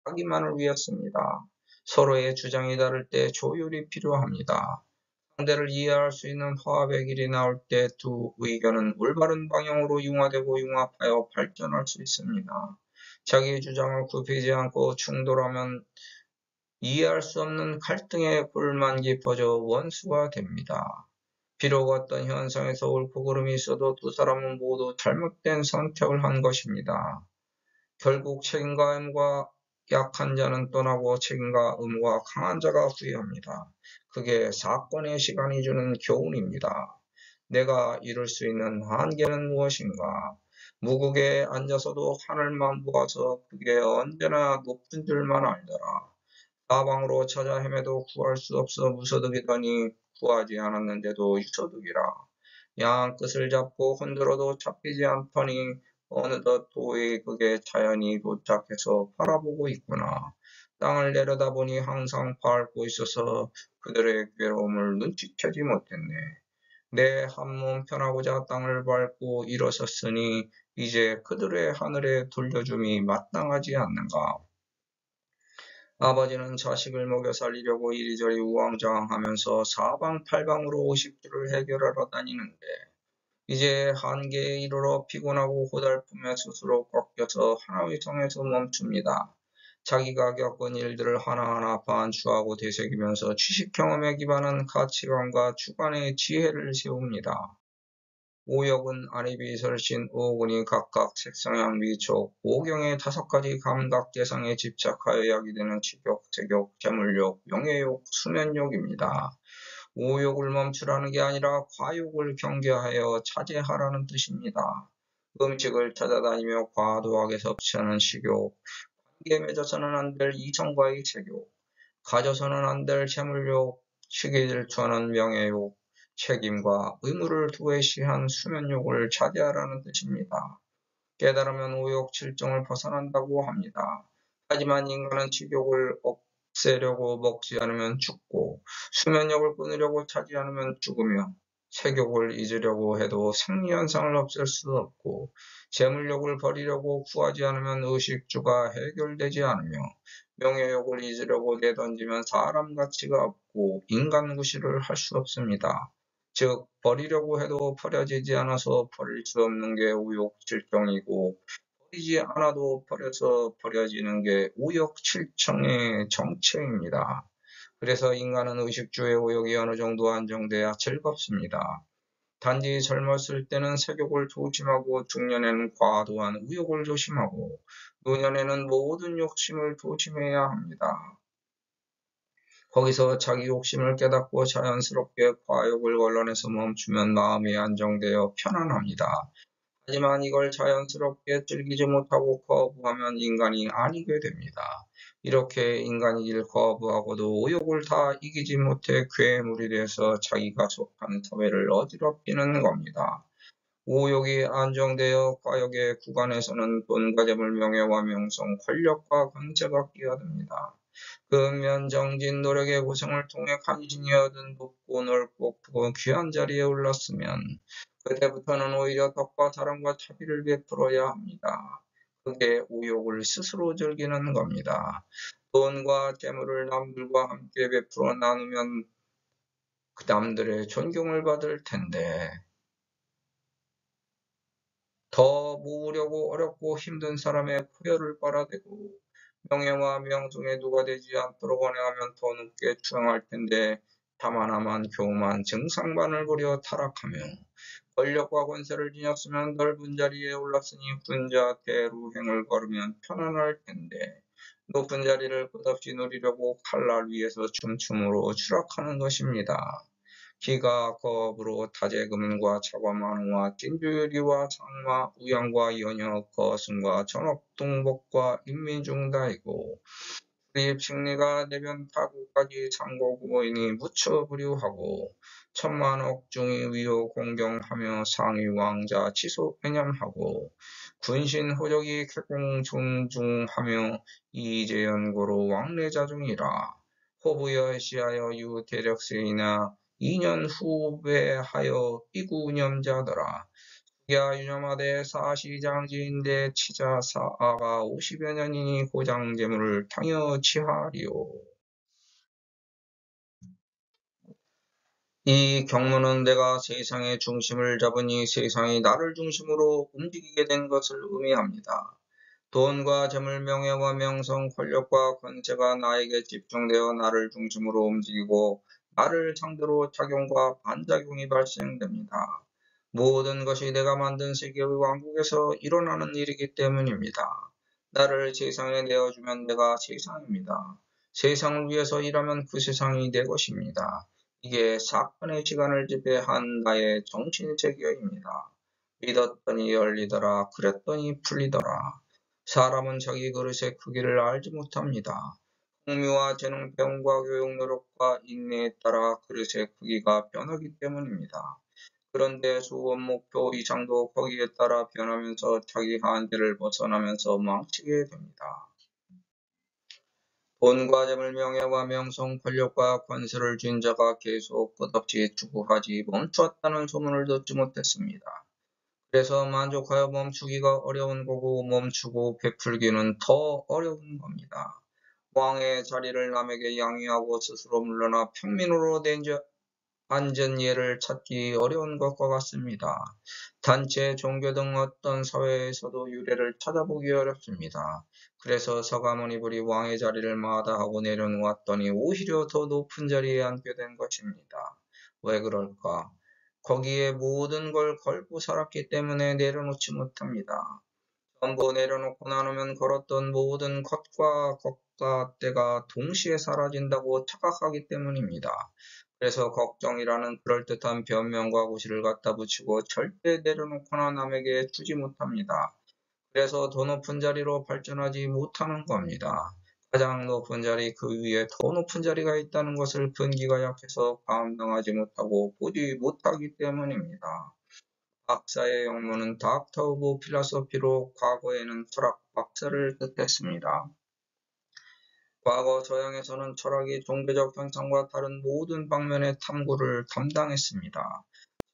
자기만을 위했습니다. 서로의 주장이 다를 때 조율이 필요합니다. 상대를 이해할 수 있는 화합의 길이 나올 때 두 의견은 올바른 방향으로 융화되고 융합하여 발전할 수 있습니다. 자기의 주장을 굽히지 않고 충돌하면 이해할 수 없는 갈등의 골만 깊어져 원수가 됩니다. 비록 어떤 현상에서 옳고 그름이 있어도 두 사람은 모두 잘못된 선택을 한 것입니다. 결국 책임과 의무가 약한 자는 떠나고 책임과 의무가 강한 자가 후회합니다. 그게 사건의 시간이 주는 교훈입니다. 내가 이룰 수 있는 한계는 무엇인가? 무국에 앉아서도 하늘만 보아서 그게 언제나 높은 줄만 알더라. 사방으로 찾아 헤매도 구할 수 없어 무소득이더니 구하지 않았는데도 유소득이라. 양 끝을 잡고 흔들어도 잡히지 않더니 어느덧 도의 극에 자연이 도착해서 바라보고 있구나. 땅을 내려다보니 항상 밟고 있어서 그들의 괴로움을 눈치채지 못했네. 내 한 몸 편하고자 땅을 밟고 일어섰으니 이제 그들의 하늘에 돌려줌이 마땅하지 않는가. 아버지는 자식을 먹여 살리려고 이리저리 우왕좌왕하면서 사방팔방으로 50주를 해결하러 다니는데 이제 한계에 이르러 피곤하고 고달픔에 스스로 꺾여서 하나의 성에서 멈춥니다. 자기가 겪은 일들을 하나하나 반추하고 되새기면서 지식 경험에 기반한 가치관과 주관의 지혜를 세웁니다. 오역은 아리비 설신 오군이 각각 색성향 미촉 오경의 5가지 감각 대상에 집착하여 야기되는 식욕, 색욕, 재물욕, 명예욕, 수면욕입니다. 오욕을 멈추라는 게 아니라 과욕을 경계하여 자제하라는 뜻입니다. 음식을 찾아다니며 과도하게 섭취하는 식욕, 관계에 맺어서는 안 될 이성과의 색욕, 가져서는 안 될 재물욕, 시기 질투하는 명예욕, 책임과 의무를 도외시한 수면욕을 자제하라는 뜻입니다. 깨달으면 우욕 칠정을 벗어난다고 합니다. 하지만 인간은 식욕을 없애려고 먹지 않으면 죽고 수면력을 끊으려고 차지 않으면 죽으며 색욕을 잊으려고 해도 생리현상을 없앨 수 없고 재물욕을 버리려고 구하지 않으면 의식주가 해결되지 않으며 명예욕을 잊으려고 내던지면 사람 가치가 없고 인간 구실을 할 수 없습니다. 즉 버리려고 해도 버려지지 않아서 버릴 수 없는 게 우욕칠정이고 버리지 않아도 버려서 버려지는 게 우욕칠정의 정체입니다. 그래서 인간은 의식주의 우욕이 어느 정도 안정돼야 즐겁습니다. 단지 젊었을 때는 색욕을 조심하고 중년에는 과도한 우욕을 조심하고 노년에는 모든 욕심을 조심해야 합니다. 거기서 자기 욕심을 깨닫고 자연스럽게 과욕을 걸러내서 멈추면 마음이 안정되어 편안합니다. 하지만 이걸 자연스럽게 즐기지 못하고 거부하면 인간이 아니게 됩니다. 이렇게 인간이길 거부하고도 의욕을 다 이기지 못해 괴물이 돼서 자기가 속한 사회를 어지럽히는 겁니다. 우욕이 안정되어 과욕의 구간에서는 돈과 재물, 명예와 명성, 권력과 권세가 끼어듭니다. 근면정진 노력의 고생을 통해 간신히 얻은 높고 넓고 크고 귀한 자리에 올랐으면 그때부터는 오히려 덕과 사랑과 자비를 베풀어야 합니다. 그게 우욕을 스스로 즐기는 겁니다. 돈과 재물을 남들과 함께 베풀어 나누면 그 남들의 존경을 받을 텐데 더 모으려고 어렵고 힘든 사람의 포효를 빨아대고 명예와 명성에 누가 되지 않도록 원행하면 더 높게 추앙할 텐데 다만하만 교만 증상반을 부려 타락하며 권력과 권세를 지녔으면 넓은 자리에 올랐으니 군자 대루행을 걸으면 편안할 텐데 높은 자리를 끝없이 누리려고 칼날 위에서 춤춤으로 추락하는 것입니다. 기가 거업으로 타제금과 차과만우와 진주유리와 상마, 우양과 연여, 거승과 전업동복과 인민중다이고 수입식리가 내변 타구까지 상고구보이니 무처부류하고 천만억 중이 위호 공경하며 상위 왕자 지속 개념하고 군신 호적이 쾌공중중하며 이재연고로 왕래자중이라 호부여시하여 유대력세이나 2년 후배하여 이구념자더라. 야 유념하되 사시장지인데 치자사아가 50여 년이니 고장재물을 당여치하리오. 이 경문은 내가 세상의 중심을 잡으니 세상이 나를 중심으로 움직이게 된 것을 의미합니다. 돈과 재물, 명예와 명성, 권력과 권세가 나에게 집중되어 나를 중심으로 움직이고 나를 상대로 작용과 반작용이 발생됩니다. 모든 것이 내가 만든 세계의 왕국에서 일어나는 일이기 때문입니다. 나를 세상에 내어주면 내가 세상입니다. 세상을 위해서 일하면 그 세상이 내 것입니다. 이게 사건의 시간을 지배한 나의 정신세계입니다. 믿었더니 열리더라. 그랬더니 풀리더라. 사람은 자기 그릇의 크기를 알지 못합니다. 풍미와 재능, 배움과 교육, 노력과 인내에 따라 그릇의 크기가 변하기 때문입니다. 그런데 수원 목표 이상도 거기에 따라 변하면서 자기 한계를 벗어나면서 망치게 됩니다. 돈과 재물, 명예와 명성, 권력과 권세를 쥔 자가 계속 끝없이 추구하지 멈추었다는 소문을 듣지 못했습니다. 그래서 만족하여 멈추기가 어려운 거고 멈추고 베풀기는 더 어려운 겁니다. 왕의 자리를 남에게 양위하고 스스로 물러나 평민으로 앉은 예를 찾기 어려운 것과 같습니다. 단체, 종교 등 어떤 사회에서도 유래를 찾아보기 어렵습니다. 그래서 서가모니 불이 왕의 자리를 마다하고 내려놓았더니 오히려 더 높은 자리에 앉게 된 것입니다. 왜 그럴까? 거기에 모든 걸 걸고 살았기 때문에 내려놓지 못합니다. 전부 내려놓고 나누면 걸었던 모든 것과 때가 동시에 사라진다고 착각하기 때문입니다. 그래서 걱정이라는 그럴듯한 변명과 구실을 갖다 붙이고 절대 내려놓거나 남에게 주지 못합니다. 그래서 더 높은 자리로 발전하지 못하는 겁니다. 가장 높은 자리 그 위에 더 높은 자리가 있다는 것을 근기가 약해서 감당하지 못하고 보지 못하기 때문입니다. 박사의 영문은 닥터 오브 필라소피로 과거에는 철학 박사를 뜻했습니다. 과거 서양에서는 철학이 종교적 현상과 다른 모든 방면의 탐구를 담당했습니다.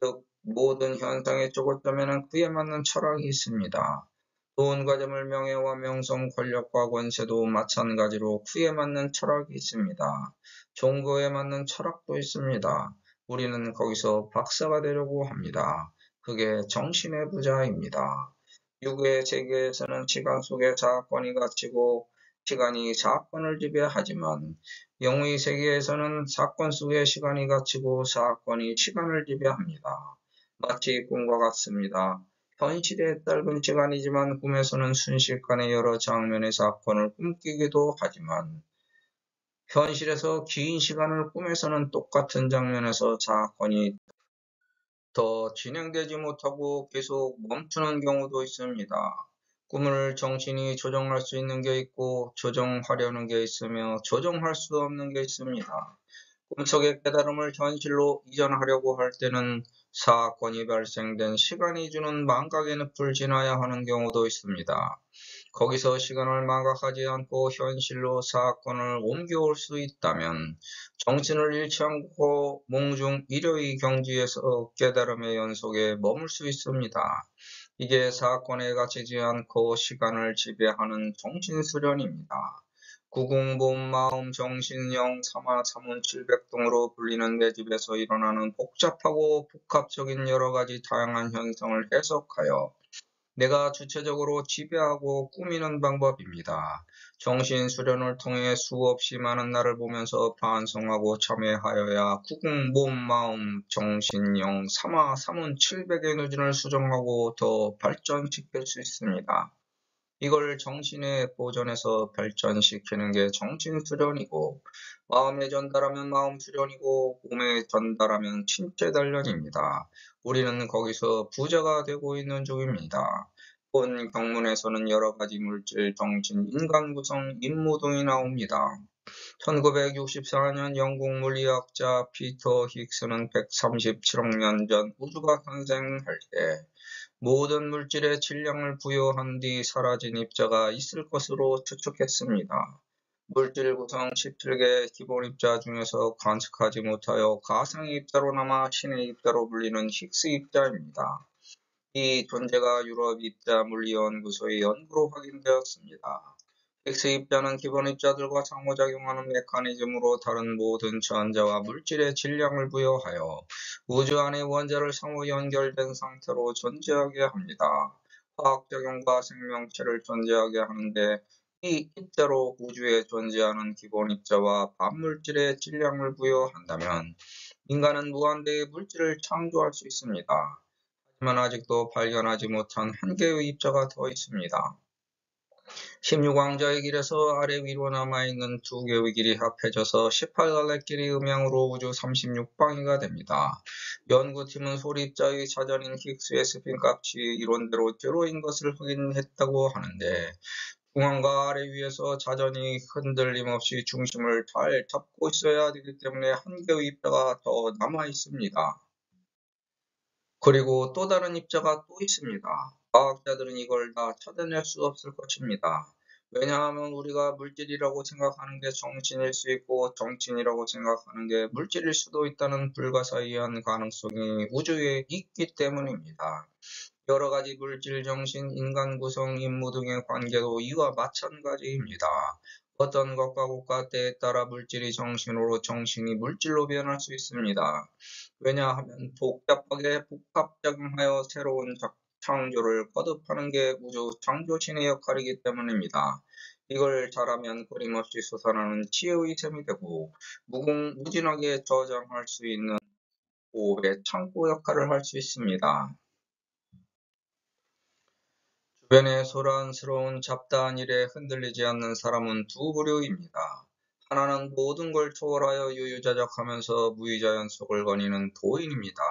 즉, 모든 현상의 쪼고점에는 그에 맞는 철학이 있습니다. 돈과 재물, 명예와 명성, 권력과 권세도 마찬가지로 그에 맞는 철학이 있습니다. 종교에 맞는 철학도 있습니다. 우리는 거기서 박사가 되려고 합니다. 그게 정신의 부자입니다. 육의 세계에서는 시간 속에 사건이 갇히고 시간이 사건을 지배하지만 영의 세계에서는 사건 속에 시간이 갇히고 사건이 시간을 지배합니다. 마치 꿈과 같습니다. 현실의 짧은 시간이지만 꿈에서는 순식간에 여러 장면의 사건을 꿈꾸기도 하지만 현실에서 긴 시간을 꿈에서는 똑같은 장면에서 사건이 더 진행되지 못하고 계속 멈추는 경우도 있습니다. 꿈을 정신이 조정할 수 있는 게 있고 조정하려는 게 있으며 조정할 수 없는 게 있습니다. 꿈속의 깨달음을 현실로 이전하려고 할 때는 사건이 발생된 시간이 주는 망각의 늪을 지나야 하는 경우도 있습니다. 거기서 시간을 망각하지 않고 현실로 사건을 옮겨올 수 있다면 정신을 잃지 않고 몽중 일요의 경지에서 깨달음의 연속에 머물 수 있습니다. 이게 사건에 갇히지 않고 시간을 지배하는 정신수련입니다. 구공본 마음 정신영 삼화 삼운 칠백동으로 불리는 내 집에서 일어나는 복잡하고 복합적인 여러가지 다양한 현상을 해석하여 내가 주체적으로 지배하고 꾸미는 방법입니다. 정신수련을 통해 수없이 많은 나를 보면서 반성하고 참회하여야 구공, 몸, 마음, 정신, 영, 삼화, 삼운, 칠백의 누진을 수정하고 더 발전시킬 수 있습니다. 이걸 정신의 보존에서 발전시키는 게 정신수련이고 마음에 전달하면 마음수련이고 몸에 전달하면 신체단련입니다. 우리는 거기서 부자가 되고 있는 중입니다. 본 경문에서는 여러 가지 물질, 정신, 인간 구성, 임무등이 나옵니다. 1964년 영국 물리학자 피터 힉스는 137억 년 전 우주가 탄생할 때 모든 물질에 질량을 부여한 뒤 사라진 입자가 있을 것으로 추측했습니다. 물질 구성 17개 기본 입자 중에서 관측하지 못하여 가상의 입자로 남아 신의 입자로 불리는 힉스 입자입니다. 이 존재가 유럽 입자 물리연구소의 연구로 확인되었습니다. 힉스 입자는 기본 입자들과 상호작용하는 메커니즘으로 다른 모든 전자와 물질에 질량을 부여하여 우주 안의 원자를 상호 연결된 상태로 존재하게 합니다. 화학작용과 생명체를 존재하게 하는데 이 입자로 우주에 존재하는 기본 입자와 반물질에 질량을 부여한다면 인간은 무한대의 물질을 창조할 수 있습니다. 하지만 아직도 발견하지 못한 한 개의 입자가 더 있습니다. 16왕자의 길에서 아래 위로 남아있는 두 개의 길이 합해져서 18갈래 길이 음양으로 우주 36방위가 됩니다. 연구팀은 소립자의 사전인 힉스의 스핀값이 이론대로 제로인 것을 확인했다고 하는데 중앙과 아래 위에서 자전이 흔들림 없이 중심을 잘 잡고 있어야 되기 때문에 한 개의 입자가 더 남아 있습니다. 그리고 또 다른 입자가 또 있습니다. 과학자들은 이걸 다 찾아낼 수 없을 것입니다. 왜냐하면 우리가 물질이라고 생각하는 게 정신일 수 있고 정신이라고 생각하는 게 물질일 수도 있다는 불가사의한 가능성이 우주에 있기 때문입니다. 여러 가지 물질, 정신, 인간 구성, 임무 등의 관계도 이와 마찬가지입니다. 어떤 것과 국가 때에 따라 물질이 정신으로 정신이 물질로 변할 수 있습니다. 왜냐하면 복잡하게 복합작용하여 새로운 창조를 거듭하는 게 우주 창조신의 역할이기 때문입니다. 이걸 잘하면 끊임없이 솟아나는 지혜의 셈이 되고 무궁무진하게 저장할 수 있는 보호의 창고 역할을 할 수 있습니다. 주변의 소란스러운 잡다한 일에 흔들리지 않는 사람은 두 부류입니다. 하나는 모든 걸 초월하여 유유자적하면서 무의자연속을 거니는 도인입니다.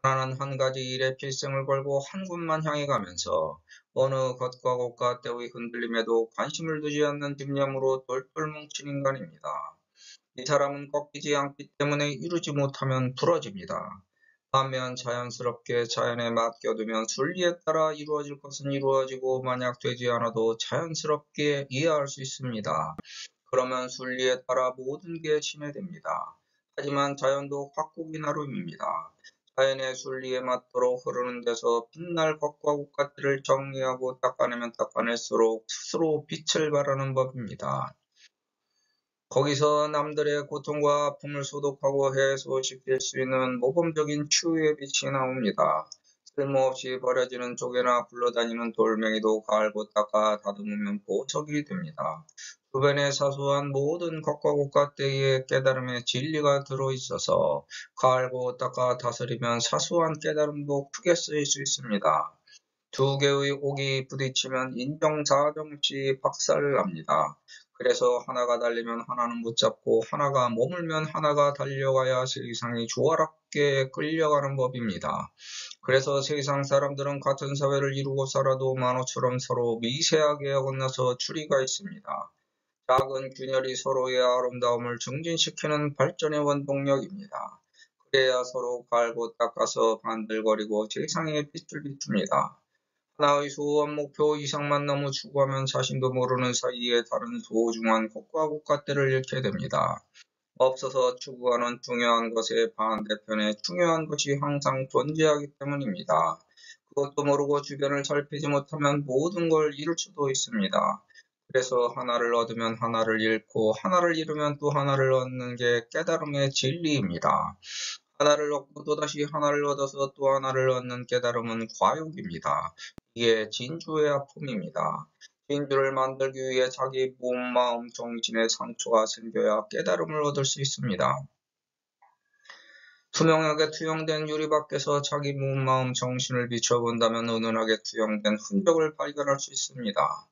하나는 한 가지 일에 필생을 걸고 한 곳만 향해 가면서 어느 것과 곳과 때의 흔들림에도 관심을 두지 않는 집념으로 똘똘 뭉친 인간입니다. 이 사람은 꺾이지 않기 때문에 이루지 못하면 부러집니다. 반면 자연스럽게 자연에 맡겨두면 순리에 따라 이루어질 것은 이루어지고 만약 되지 않아도 자연스럽게 이해할 수 있습니다. 그러면 순리에 따라 모든 게 진행됩니다. 하지만 자연도 각국이 나름입니다. 자연의 순리에 맞도록 흐르는 데서 빛날 것과 꽃가지를 정리하고 닦아내면 닦아낼수록 스스로 빛을 발하는 법입니다. 거기서 남들의 고통과 아픔을 소독하고 해소시킬 수 있는 모범적인 치유의 빛이 나옵니다. 쓸모없이 버려지는 쪽에나 굴러다니는 돌멩이도 갈고 닦아 다듬으면 보석이 됩니다. 주변에 사소한 모든 것과 꽃가대에 깨달음의 진리가 들어있어서 갈고 닦아 다스리면 사소한 깨달음도 크게 쓰일 수 있습니다. 두 개의 옥이 부딪히면 인정사정없이 박살납니다. 그래서 하나가 달리면 하나는 붙잡고 하나가 머물면 하나가 달려가야 세상이 조화롭게 끌려가는 법입니다. 그래서 세상 사람들은 같은 사회를 이루고 살아도 만호처럼 서로 미세하게 어긋나서 추리가 있습니다. 작은 균열이 서로의 아름다움을 증진시키는 발전의 원동력입니다. 그래야 서로 갈고 닦아서 반들거리고 세상에 빛을 비춥니다. 하나의 소원 목표 이상만 너무 추구하면 자신도 모르는 사이에 다른 소중한 것과 꽃가대를 잃게 됩니다. 없어서 추구하는 중요한 것의 반대편에 중요한 것이 항상 존재하기 때문입니다. 그것도 모르고 주변을 살피지 못하면 모든 걸 잃을 수도 있습니다. 그래서 하나를 얻으면 하나를 잃고 하나를 잃으면 또 하나를 얻는 게 깨달음의 진리입니다. 하나를 얻고 또다시 하나를 얻어서 또 하나를 얻는 깨달음은 과욕입니다. 이게 진주의 아픔입니다. 진주를 만들기 위해 자기 몸, 마음, 정신에 상처가 생겨야 깨달음을 얻을 수 있습니다. 투명하게 투영된 유리 밖에서 자기 몸, 마음, 정신을 비춰본다면 은은하게 투영된 흔적을 발견할 수 있습니다.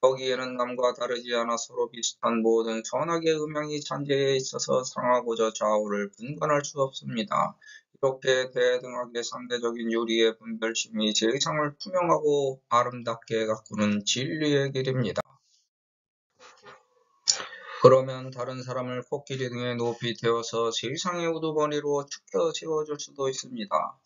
거기에는 남과 다르지 않아 서로 비슷한 모든 선악의 음향이 잔재해 있어서 상하고저 좌우를 분간할 수 없습니다. 이렇게 대등하게 상대적인 유리의 분별심이 세상을 투명하고 아름답게 가꾸는 진리의 길입니다. 그러면 다른 사람을 코끼리 등에 높이 태워서 세상의 우두머리로 축혀 세워줄 수도 있습니다.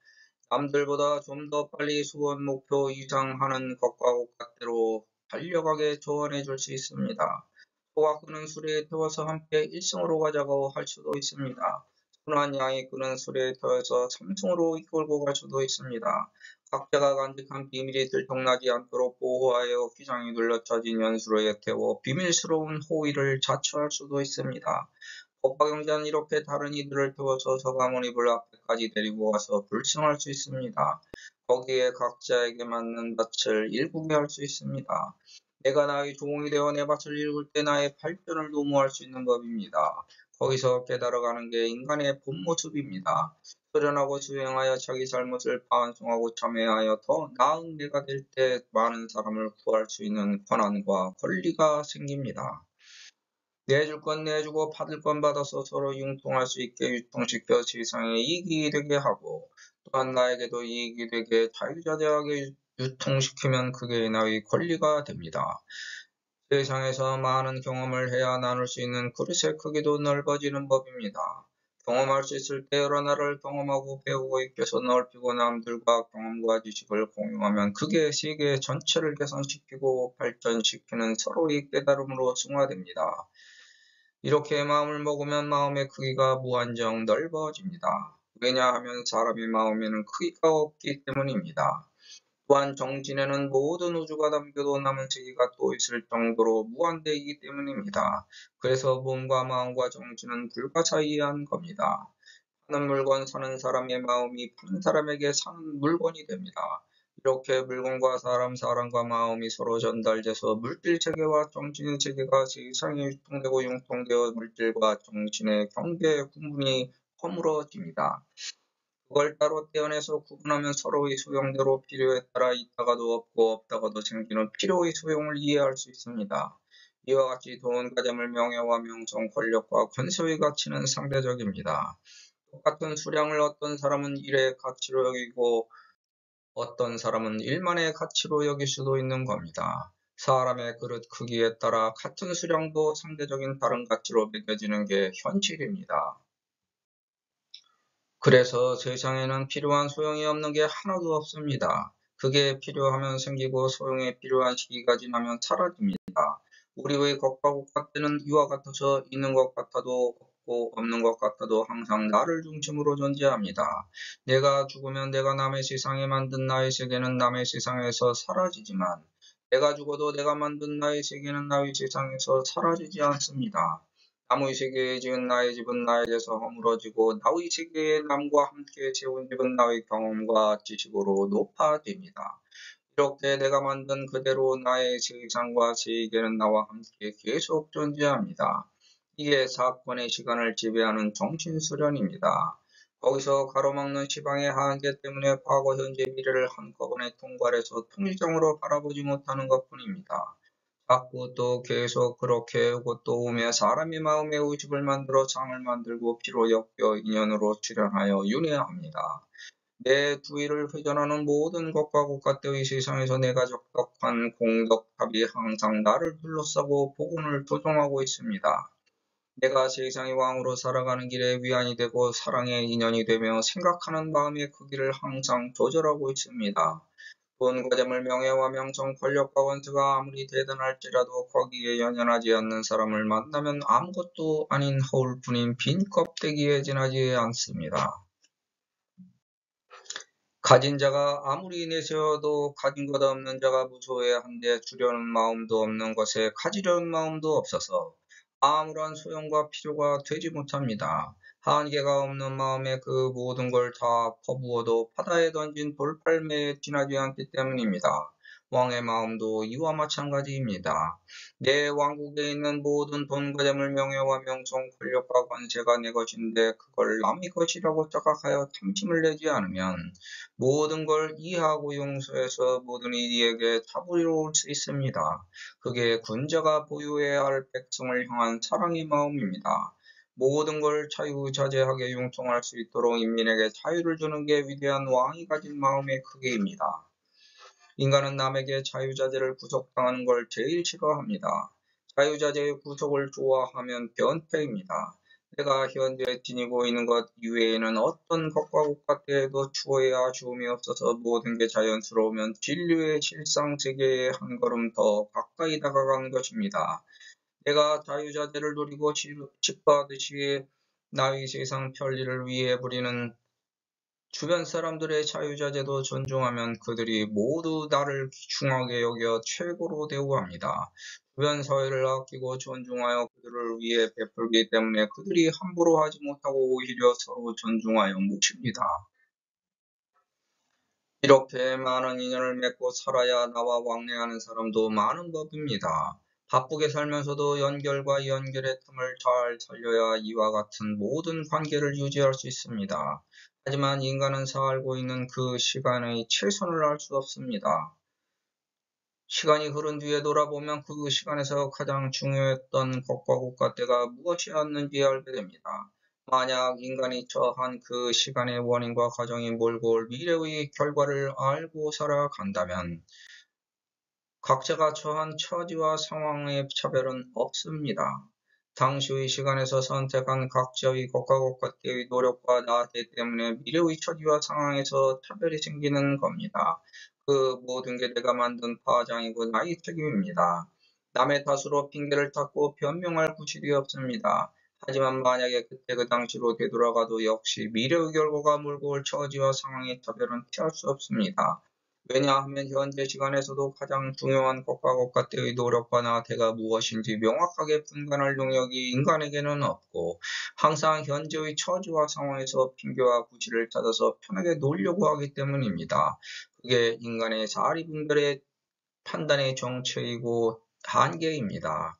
남들보다 좀 더 빨리 수원 목표 이상 하는 것과 꽃같대로 달려가게 조언해 줄 수 있습니다. 소가 끄는 수레에 태워서 함께 1승으로 가자고 할 수도 있습니다. 순한 양이 끄는 수레에 태워서 3승으로 이끌고 갈 수도 있습니다. 각자가 간직한 비밀이 들통나지 않도록 보호하여 휘장이 눌러 쳐진 연수로에 태워 비밀스러운 호의를 자처할 수도 있습니다. 법화경자는 이렇게 다른 이들을 태워서 서가모니불 앞에까지 데리고 와서 불승할 수 있습니다. 거기에 각자에게 맞는 밭을 일구게 할 수 있습니다. 내가 나의 종이 되어 내 밭을 일굴 때 나의 발전을 도모할 수 있는 법입니다. 거기서 깨달아가는 게 인간의 본 모습입니다. 소련하고 수행하여 자기 잘못을 반성하고 참회하여 더 나은 내가 될 때 많은 사람을 구할 수 있는 권한과 권리가 생깁니다. 내줄 건 내주고 받을 건 받아서 서로 융통할 수 있게 유통시켜 세상에 이익이 되게 하고 또한 나에게도 이익이 되게 자유자재하게 유통시키면 그게 나의 권리가 됩니다. 세상에서 많은 경험을 해야 나눌 수 있는 그릇의 크기도 넓어지는 법입니다. 경험할 수 있을 때 여러 나라를 경험하고 배우고 익혀서 넓히고 남들과 경험과 지식을 공유하면 그게 세계 전체를 개선시키고 발전시키는 서로의 깨달음으로 승화됩니다. 이렇게 마음을 먹으면 마음의 크기가 무한정 넓어집니다. 왜냐하면 사람의 마음에는 크기가 없기 때문입니다. 또한 정신에는 모든 우주가 담겨도 남은 세계가 또 있을 정도로 무한대이기 때문입니다. 그래서 몸과 마음과 정신은 불가사의한 겁니다. 파는 물건 사는 사람의 마음이 파는 사람에게 사는 물건이 됩니다. 이렇게 물건과 사람, 사람과 마음이 서로 전달돼서 물질 세계와 정신 세계가 세상에 유통되고 융통되어 물질과 정신의 경계 구분이 허물어집니다. 그걸 따로 떼어내서 구분하면 서로의 소용대로 필요에 따라 있다가도 없고 없다가도 생기는 필요의 소용을 이해할 수 있습니다. 이와 같이 돈, 가점을 명예와 명성, 권력과 권세의 가치는 상대적입니다. 똑같은 수량을 어떤 사람은 일의 가치로 여기고 어떤 사람은 일만의 가치로 여길 수도 있는 겁니다. 사람의 그릇 크기에 따라 같은 수량도 상대적인 다른 가치로 매겨지는 게 현실입니다. 그래서 세상에는 필요한 소용이 없는 게 하나도 없습니다. 그게 필요하면 생기고 소용이 필요한 시기가 지나면 사라집니다. 우리의 것과 같때는 이와 같아서 있는 것 같아도 없고 없는 것 같아도 항상 나를 중심으로 존재합니다. 내가 죽으면 내가 남의 세상에 만든 나의 세계는 남의 세상에서 사라지지만 내가 죽어도 내가 만든 나의 세계는 나의 세상에서 사라지지 않습니다. 남의 세계에 지은 나의 집은 나에게서 허물어지고 나의 세계에 남과 함께 세운 집은 나의 경험과 지식으로 높아집니다. 이렇게 내가 만든 그대로 나의 세상과 세계는 나와 함께 계속 존재합니다. 이게 사건의 시간을 지배하는 정신수련입니다. 거기서 가로막는 시방의 한계 때문에 과거, 현재, 미래를 한꺼번에 통괄해서 통일적으로 바라보지 못하는 것뿐입니다. 자꾸 또 계속 그렇게 오고 또 오며 사람의 마음에 의식을 만들어 장을 만들고 피로 엮여 인연으로 출현하여 윤회합니다. 내 주위를 회전하는 모든 것과 국가때의 세상에서 내가 적덕한 공덕합이 항상 나를 둘러싸고 복운을 조종하고 있습니다. 내가 세상의 왕으로 살아가는 길에 위안이 되고 사랑의 인연이 되며 생각하는 마음의 크기를 항상 조절하고 있습니다. 돈과 재물, 명예와 명성, 권력과 권세가 아무리 대단할지라도 거기에 연연하지 않는 사람을 만나면 아무것도 아닌 허울뿐인 빈 껍데기에 지나지 않습니다. 가진 자가 아무리 내세워도 가진 것 없는 자가 무서워야 한데 주려는 마음도 없는 것에 가지려는 마음도 없어서 아무런 소용과 필요가 되지 못합니다. 한계가 없는 마음에 그 모든 걸 다 퍼부어도 바다에 던진 돌팔매에 지나지 않기 때문입니다. 왕의 마음도 이와 마찬가지입니다. 내 왕국에 있는 모든 돈과 재물, 명예와 명성, 권력과 권세가 내 것인데 그걸 남의 것이라고 착각하여 탐심을 내지 않으면 모든 걸 이해하고 용서해서 모든 이에게 자부리로 올 수 있습니다. 그게 군자가 보유해야 할 백성을 향한 사랑의 마음입니다. 모든 걸 자유자재하게 융통할 수 있도록 인민에게 자유를 주는 게 위대한 왕이 가진 마음의 크기입니다. 인간은 남에게 자유자재를 구속당하는 걸 제일 싫어합니다. 자유자재의 구속을 좋아하면 변태입니다. 내가 현재 지니고 있는 것 이외에는 어떤 것과 국가때에도 추워야 아쉬움이 없어서 모든 게 자연스러우면 진리의 실상세계에 한 걸음 더 가까이 다가간 것입니다. 내가 자유자재를 누리고 집하듯이 나의 세상 편리를 위해 부리는 주변 사람들의 자유자재도 존중하면 그들이 모두 나를 귀중하게 여겨 최고로 대우합니다. 주변 사회를 아끼고 존중하여 그들을 위해 베풀기 때문에 그들이 함부로 하지 못하고 오히려 서로 존중하여 묻힙니다. 이렇게 많은 인연을 맺고 살아야 나와 왕래하는 사람도 많은 법입니다. 바쁘게 살면서도 연결과 연결의 틈을 잘 살려야 이와 같은 모든 관계를 유지할 수 있습니다. 하지만 인간은 살고 있는 그 시간의 최선을 알 수 없습니다. 시간이 흐른 뒤에 돌아보면 그 시간에서 가장 중요했던 것과 국가때가 무엇이었는지 알게 됩니다. 만약 인간이 처한 그 시간의 원인과 과정이 몰고 올 미래의 결과를 알고 살아간다면 각자가 처한 처지와 상황의 차별은 없습니다. 당시의 시간에서 선택한 각자의 것과 국가때의 노력과 나태 때문에 미래의 처지와 상황에서 차별이 생기는 겁니다. 그 모든 게 내가 만든 파장이고 나의 책임입니다. 남의 탓으로 핑계를 찾고 변명할 구실이 없습니다. 하지만 만약에 그때 그 당시로 되돌아가도 역시 미래의 결과가 몰고 올 처지와 상황의 차별은 피할 수 없습니다. 왜냐하면 현재 시간에서도 가장 중요한 것과 국가때의 노력과 나태가 무엇인지 명확하게 분간할 능력이 인간에게는 없고 항상 현재의 처지와 상황에서 핑계와 구실을 찾아서 편하게 놀려고 하기 때문입니다. 그게 인간의 사리분별의 판단의 정체이고 한계입니다.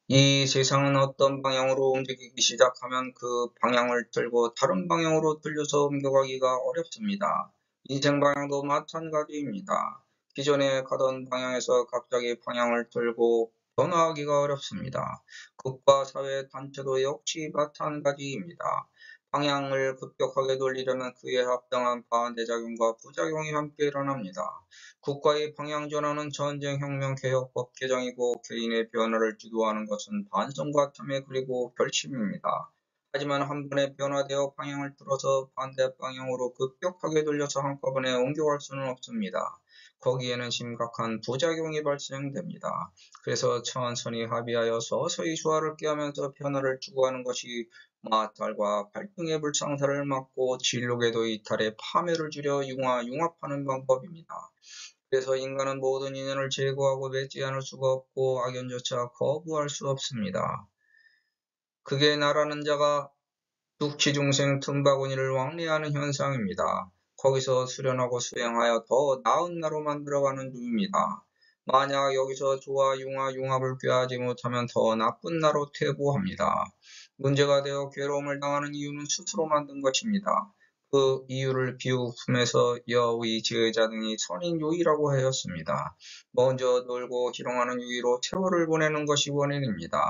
이 세상은 어떤 방향으로 움직이기 시작하면 그 방향을 틀고 다른 방향으로 틀려서 옮겨가기가 어렵습니다. 인생 방향도 마찬가지입니다. 기존에 가던 방향에서 갑자기 방향을 틀고 변화하기가 어렵습니다. 국가, 사회, 단체도 역시 마찬가지입니다. 방향을 급격하게 돌리려면 그에 합당한 반대작용과 부작용이 함께 일어납니다. 국가의 방향 전환은 전쟁, 혁명, 개혁, 법 개정이고 개인의 변화를 주도하는 것은 반성과 참회 그리고 결심입니다. 하지만 한 번에 변화되어 방향을 틀어서 반대 방향으로 급격하게 돌려서 한꺼번에 옮겨갈 수는 없습니다. 거기에는 심각한 부작용이 발생됩니다. 그래서 천천히 합의하여 서서히 조화를 꾀하면서 변화를 추구하는 것이 마찰과 갈등의 불상사를 막고 진로궤도 이탈의 파멸을 줄여 융합하는 방법입니다. 그래서 인간은 모든 인연을 제거하고 맺지 않을 수가 없고 악연조차 거부할 수 없습니다. 그게 나라는 자가 육치중생 틈바구니를 왕래하는 현상입니다. 거기서 수련하고 수행하여 더 나은 나로 만들어가는 중입니다. 만약 여기서 조화, 융합을 꾀하지 못하면 더 나쁜 나로 퇴보합니다. 문제가 되어 괴로움을 당하는 이유는 스스로 만든 것입니다. 그 이유를 비유 품에서 여의 지혜자 등이 선인 유의라고 하였습니다. 먼저 놀고 희롱하는 유의로 세월을 보내는 것이 원인입니다.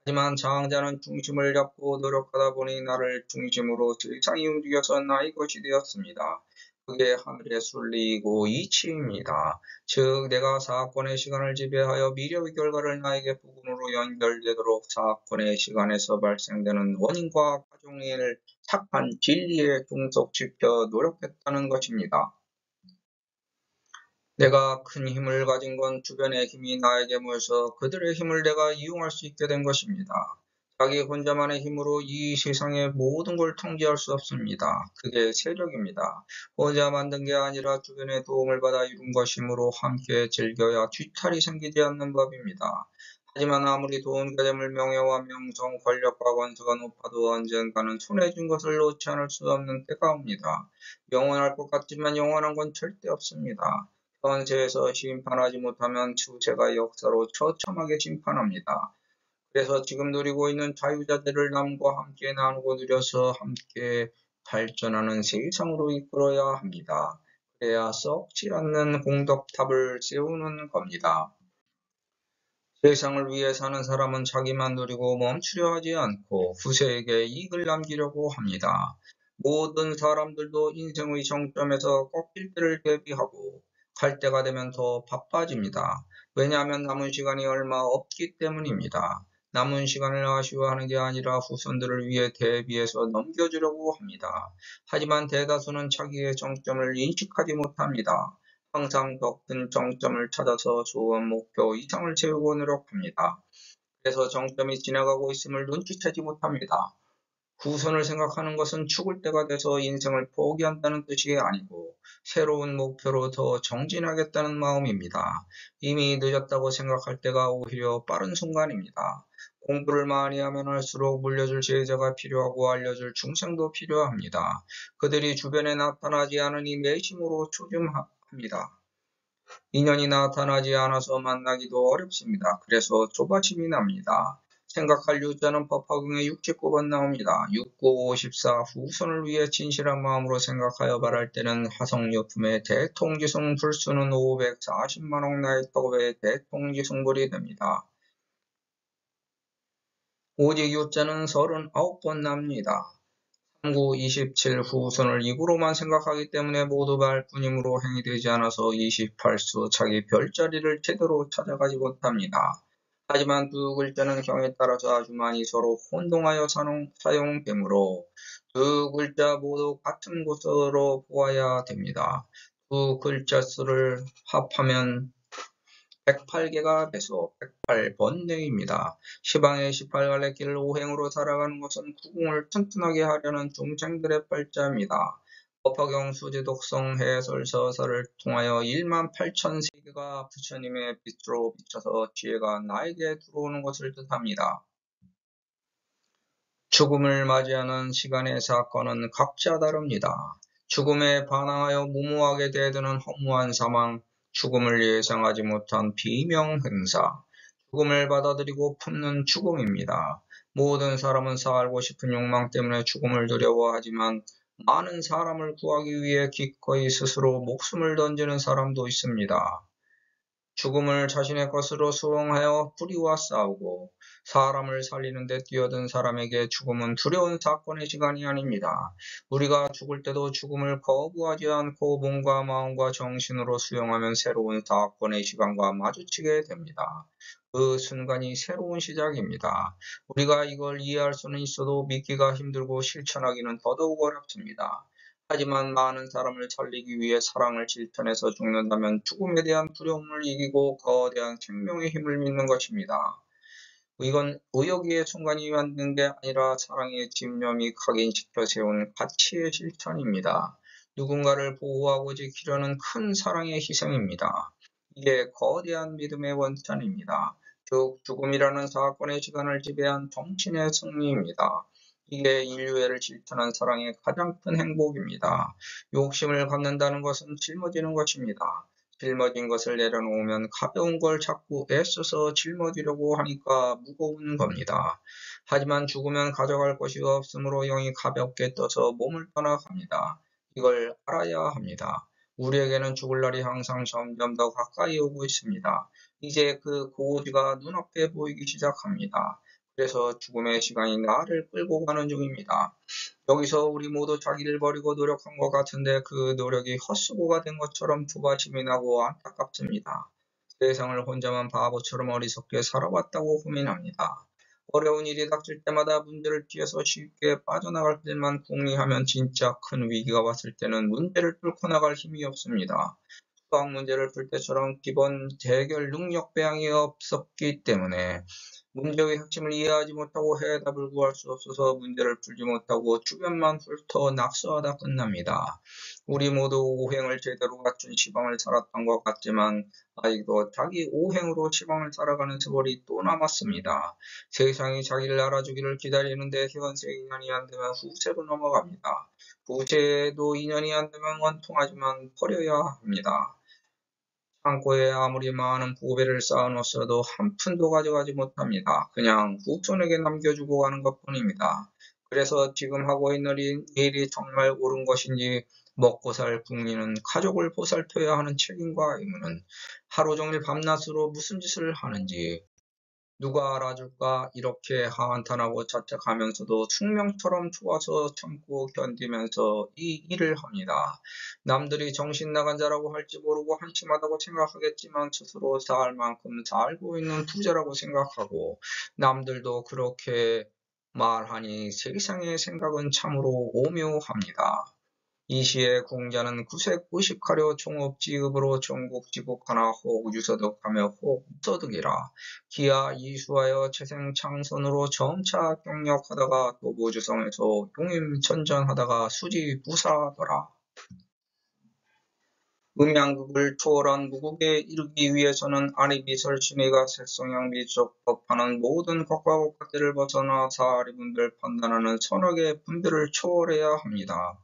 하지만 장자는 중심을 잡고 노력하다 보니 나를 중심으로 세상이 움직여서 나의 것이 되었습니다. 그게 하늘의 순리이고 이치입니다. 즉 내가 사건의 시간을 지배하여 미래의 결과를 나에게 부분으로 연결되도록 사건의 시간에서 발생되는 원인과 과정을 착한 진리에 종속시켜 노력했다는 것입니다. 내가 큰 힘을 가진 건 주변의 힘이 나에게 모여서 그들의 힘을 내가 이용할 수 있게 된 것입니다. 자기 혼자만의 힘으로 이 세상의 모든 걸 통제할 수 없습니다. 그게 세력입니다. 혼자 만든 게 아니라 주변의 도움을 받아 이룬 것이므로 함께 즐겨야 뒤탈이 생기지 않는 법입니다. 하지만 아무리 돈, 가재물, 명예와 명성, 권력과 권세가 높아도 언젠가는 손에 쥔 것을 놓지 않을 수 없는 때가 옵니다. 영원할 것 같지만 영원한 건 절대 없습니다. 현세에서 심판하지 못하면 주체가 역사로 처참하게 심판합니다. 그래서 지금 누리고 있는 자유자재를 남과 함께 나누고 누려서 함께 발전하는 세상으로 이끌어야 합니다. 그래야 썩지 않는 공덕탑을 세우는 겁니다. 세상을 위해 사는 사람은 자기만 누리고 멈추려 하지 않고 후세에게 이익을 남기려고 합니다. 모든 사람들도 인생의 정점에서 꺾일 때를 대비하고 갈 때가 되면 더 바빠집니다. 왜냐하면 남은 시간이 얼마 없기 때문입니다. 남은 시간을 아쉬워하는 게 아니라 후손들을 위해 대비해서 넘겨주려고 합니다. 하지만 대다수는 자기의 정점을 인식하지 못합니다. 항상 더 큰 정점을 찾아서 좋은 목표 이상을 세우고 노력합니다. 그래서 정점이 지나가고 있음을 눈치채지 못합니다. 후손을 생각하는 것은 죽을 때가 돼서 인생을 포기한다는 뜻이 아니고 새로운 목표로 더 정진하겠다는 마음입니다. 이미 늦었다고 생각할 때가 오히려 빠른 순간입니다. 공부를 많이 하면 할수록 물려줄 제자가 필요하고 알려줄 중생도 필요합니다. 그들이 주변에 나타나지 않으니 내심으로 초점합니다. 인연이 나타나지 않아서 만나기도 어렵습니다. 그래서 조바심이 납니다. 생각할 유자는 법화경에 69번 나옵니다. 6954 후손을 위해 진실한 마음으로 생각하여 바랄 때는 화성여품의 대통지승 불수는 540만억 나이터고의 대통지승불이 됩니다. 오직 유자는 39번 납니다. 3927 후손을 입으로만 생각하기 때문에 모두 말뿐이므로 행이 되지 않아서 28수 자기 별자리를 제대로 찾아가지 못합니다. 하지만 두 글자는 경에 따라서 아주 많이 서로 혼동하여 사용되므로 두 글자 모두 같은 곳으로 보아야 됩니다. 두 글자 수를 합하면 108개가 돼서 108번뇌입니다. 시방의 18갈래길을 오행으로 살아가는 것은 구궁을 튼튼하게 하려는 중생들의 발자입니다. 법화경 수지독성 해설서사를 통하여 18,000세계가 부처님의 빛으로 비쳐서 지혜가 나에게 들어오는 것을 뜻합니다. 죽음을 맞이하는 시간의 사건은 각자 다릅니다. 죽음에 반항하여 무모하게 대드는 허무한 사망, 죽음을 예상하지 못한 비명 행사, 죽음을 받아들이고 품는 죽음입니다. 모든 사람은 살고 싶은 욕망 때문에 죽음을 두려워하지만 많은 사람을 구하기 위해 기꺼이 스스로 목숨을 던지는 사람도 있습니다. 죽음을 자신의 것으로 수용하여 뿌리와 싸우고 사람을 살리는 데 뛰어든 사람에게 죽음은 두려운 사건의 시간이 아닙니다. 우리가 죽을 때도 죽음을 거부하지 않고 몸과 마음과 정신으로 수용하면 새로운 사건의 시간과 마주치게 됩니다. 그 순간이 새로운 시작입니다. 우리가 이걸 이해할 수는 있어도 믿기가 힘들고 실천하기는 더더욱 어렵습니다. 하지만 많은 사람을 살리기 위해 사랑을 실천해서 죽는다면 죽음에 대한 두려움을 이기고 거대한 생명의 힘을 믿는 것입니다. 이건 의욕의 순간이 만든 게 아니라 사랑의 집념이 각인시켜 세운 가치의 실천입니다. 누군가를 보호하고 지키려는 큰 사랑의 희생입니다. 이게 거대한 믿음의 원천입니다. 즉 죽음이라는 사건의 시간을 지배한 정신의 승리입니다. 이게 인류애를 실천한 사랑의 가장 큰 행복입니다. 욕심을 갖는다는 것은 짊어지는 것입니다. 짊어진 것을 내려놓으면 가벼운 걸 자꾸 애써서 짊어지려고 하니까 무거운 겁니다. 하지만 죽으면 가져갈 것이 없으므로 영이 가볍게 떠서 몸을 떠나갑니다. 이걸 알아야 합니다. 우리에게는 죽을 날이 항상 점점 더 가까이 오고 있습니다. 이제 그 고지가 눈앞에 보이기 시작합니다. 그래서 죽음의 시간이 나를 끌고 가는 중입니다. 여기서 우리 모두 자기를 버리고 노력한 것 같은데 그 노력이 헛수고가 된 것처럼 두바심이 나고 안타깝습니다. 세상을 혼자만 바보처럼 어리석게 살아왔다고 고민합니다. 어려운 일이 닥칠 때마다 문제를 피해서 쉽게 빠져나갈 때만 궁리하면 진짜 큰 위기가 왔을 때는 문제를 뚫고 나갈 힘이 없습니다. 수학 문제를 풀 때처럼 기본 해결 능력 배양이 없었기 때문에 문제의 핵심을 이해하지 못하고 해답을 구할 수 없어서 문제를 풀지 못하고 주변만 훑어 낙서하다 끝납니다. 우리 모두 오행을 제대로 갖춘 시방을 살았던 것 같지만 아직도 자기 오행으로 시방을 살아가는 세월이 또 남았습니다. 세상이 자기를 알아주기를 기다리는데 현세 인연이 안 되면 후세로 넘어갑니다. 후세에도 인연이 안 되면 원통하지만 버려야 합니다. 창고에 아무리 많은 보배를 쌓아놓았어도 한 푼도 가져가지 못합니다. 그냥 후손에게 남겨주고 가는 것뿐입니다. 그래서 지금 하고 있는 일이 정말 옳은 것인지 먹고 살 국민은 가족을 보살펴야 하는 책임과 의무는 하루 종일 밤낮으로 무슨 짓을 하는지 누가 알아줄까 이렇게 한탄하고 자책하면서도 숙명처럼 좋아서 참고 견디면서 이 일을 합니다. 남들이 정신 나간 자라고 할지 모르고 한심하다고 생각하겠지만 스스로 살 만큼 살고 있는 부자라고 생각하고 남들도 그렇게 말하니 세상의 생각은 참으로 오묘합니다. 이 시에 궁자는 구색 의식하려 종업지읍으로 종국지국하나 혹 유서득하며 혹 무서득이라. 기하 이수하여 채생창선으로 점차 경력하다가 또 모주성에서 용임천전하다가 수지부사하더라. 음양극을 초월한 무국에 이르기 위해서는 아리비설신의가 색성향미적법하는 모든 것과 것들을 벗어나 사리분별 판단하는 선악의 분별을 초월해야 합니다.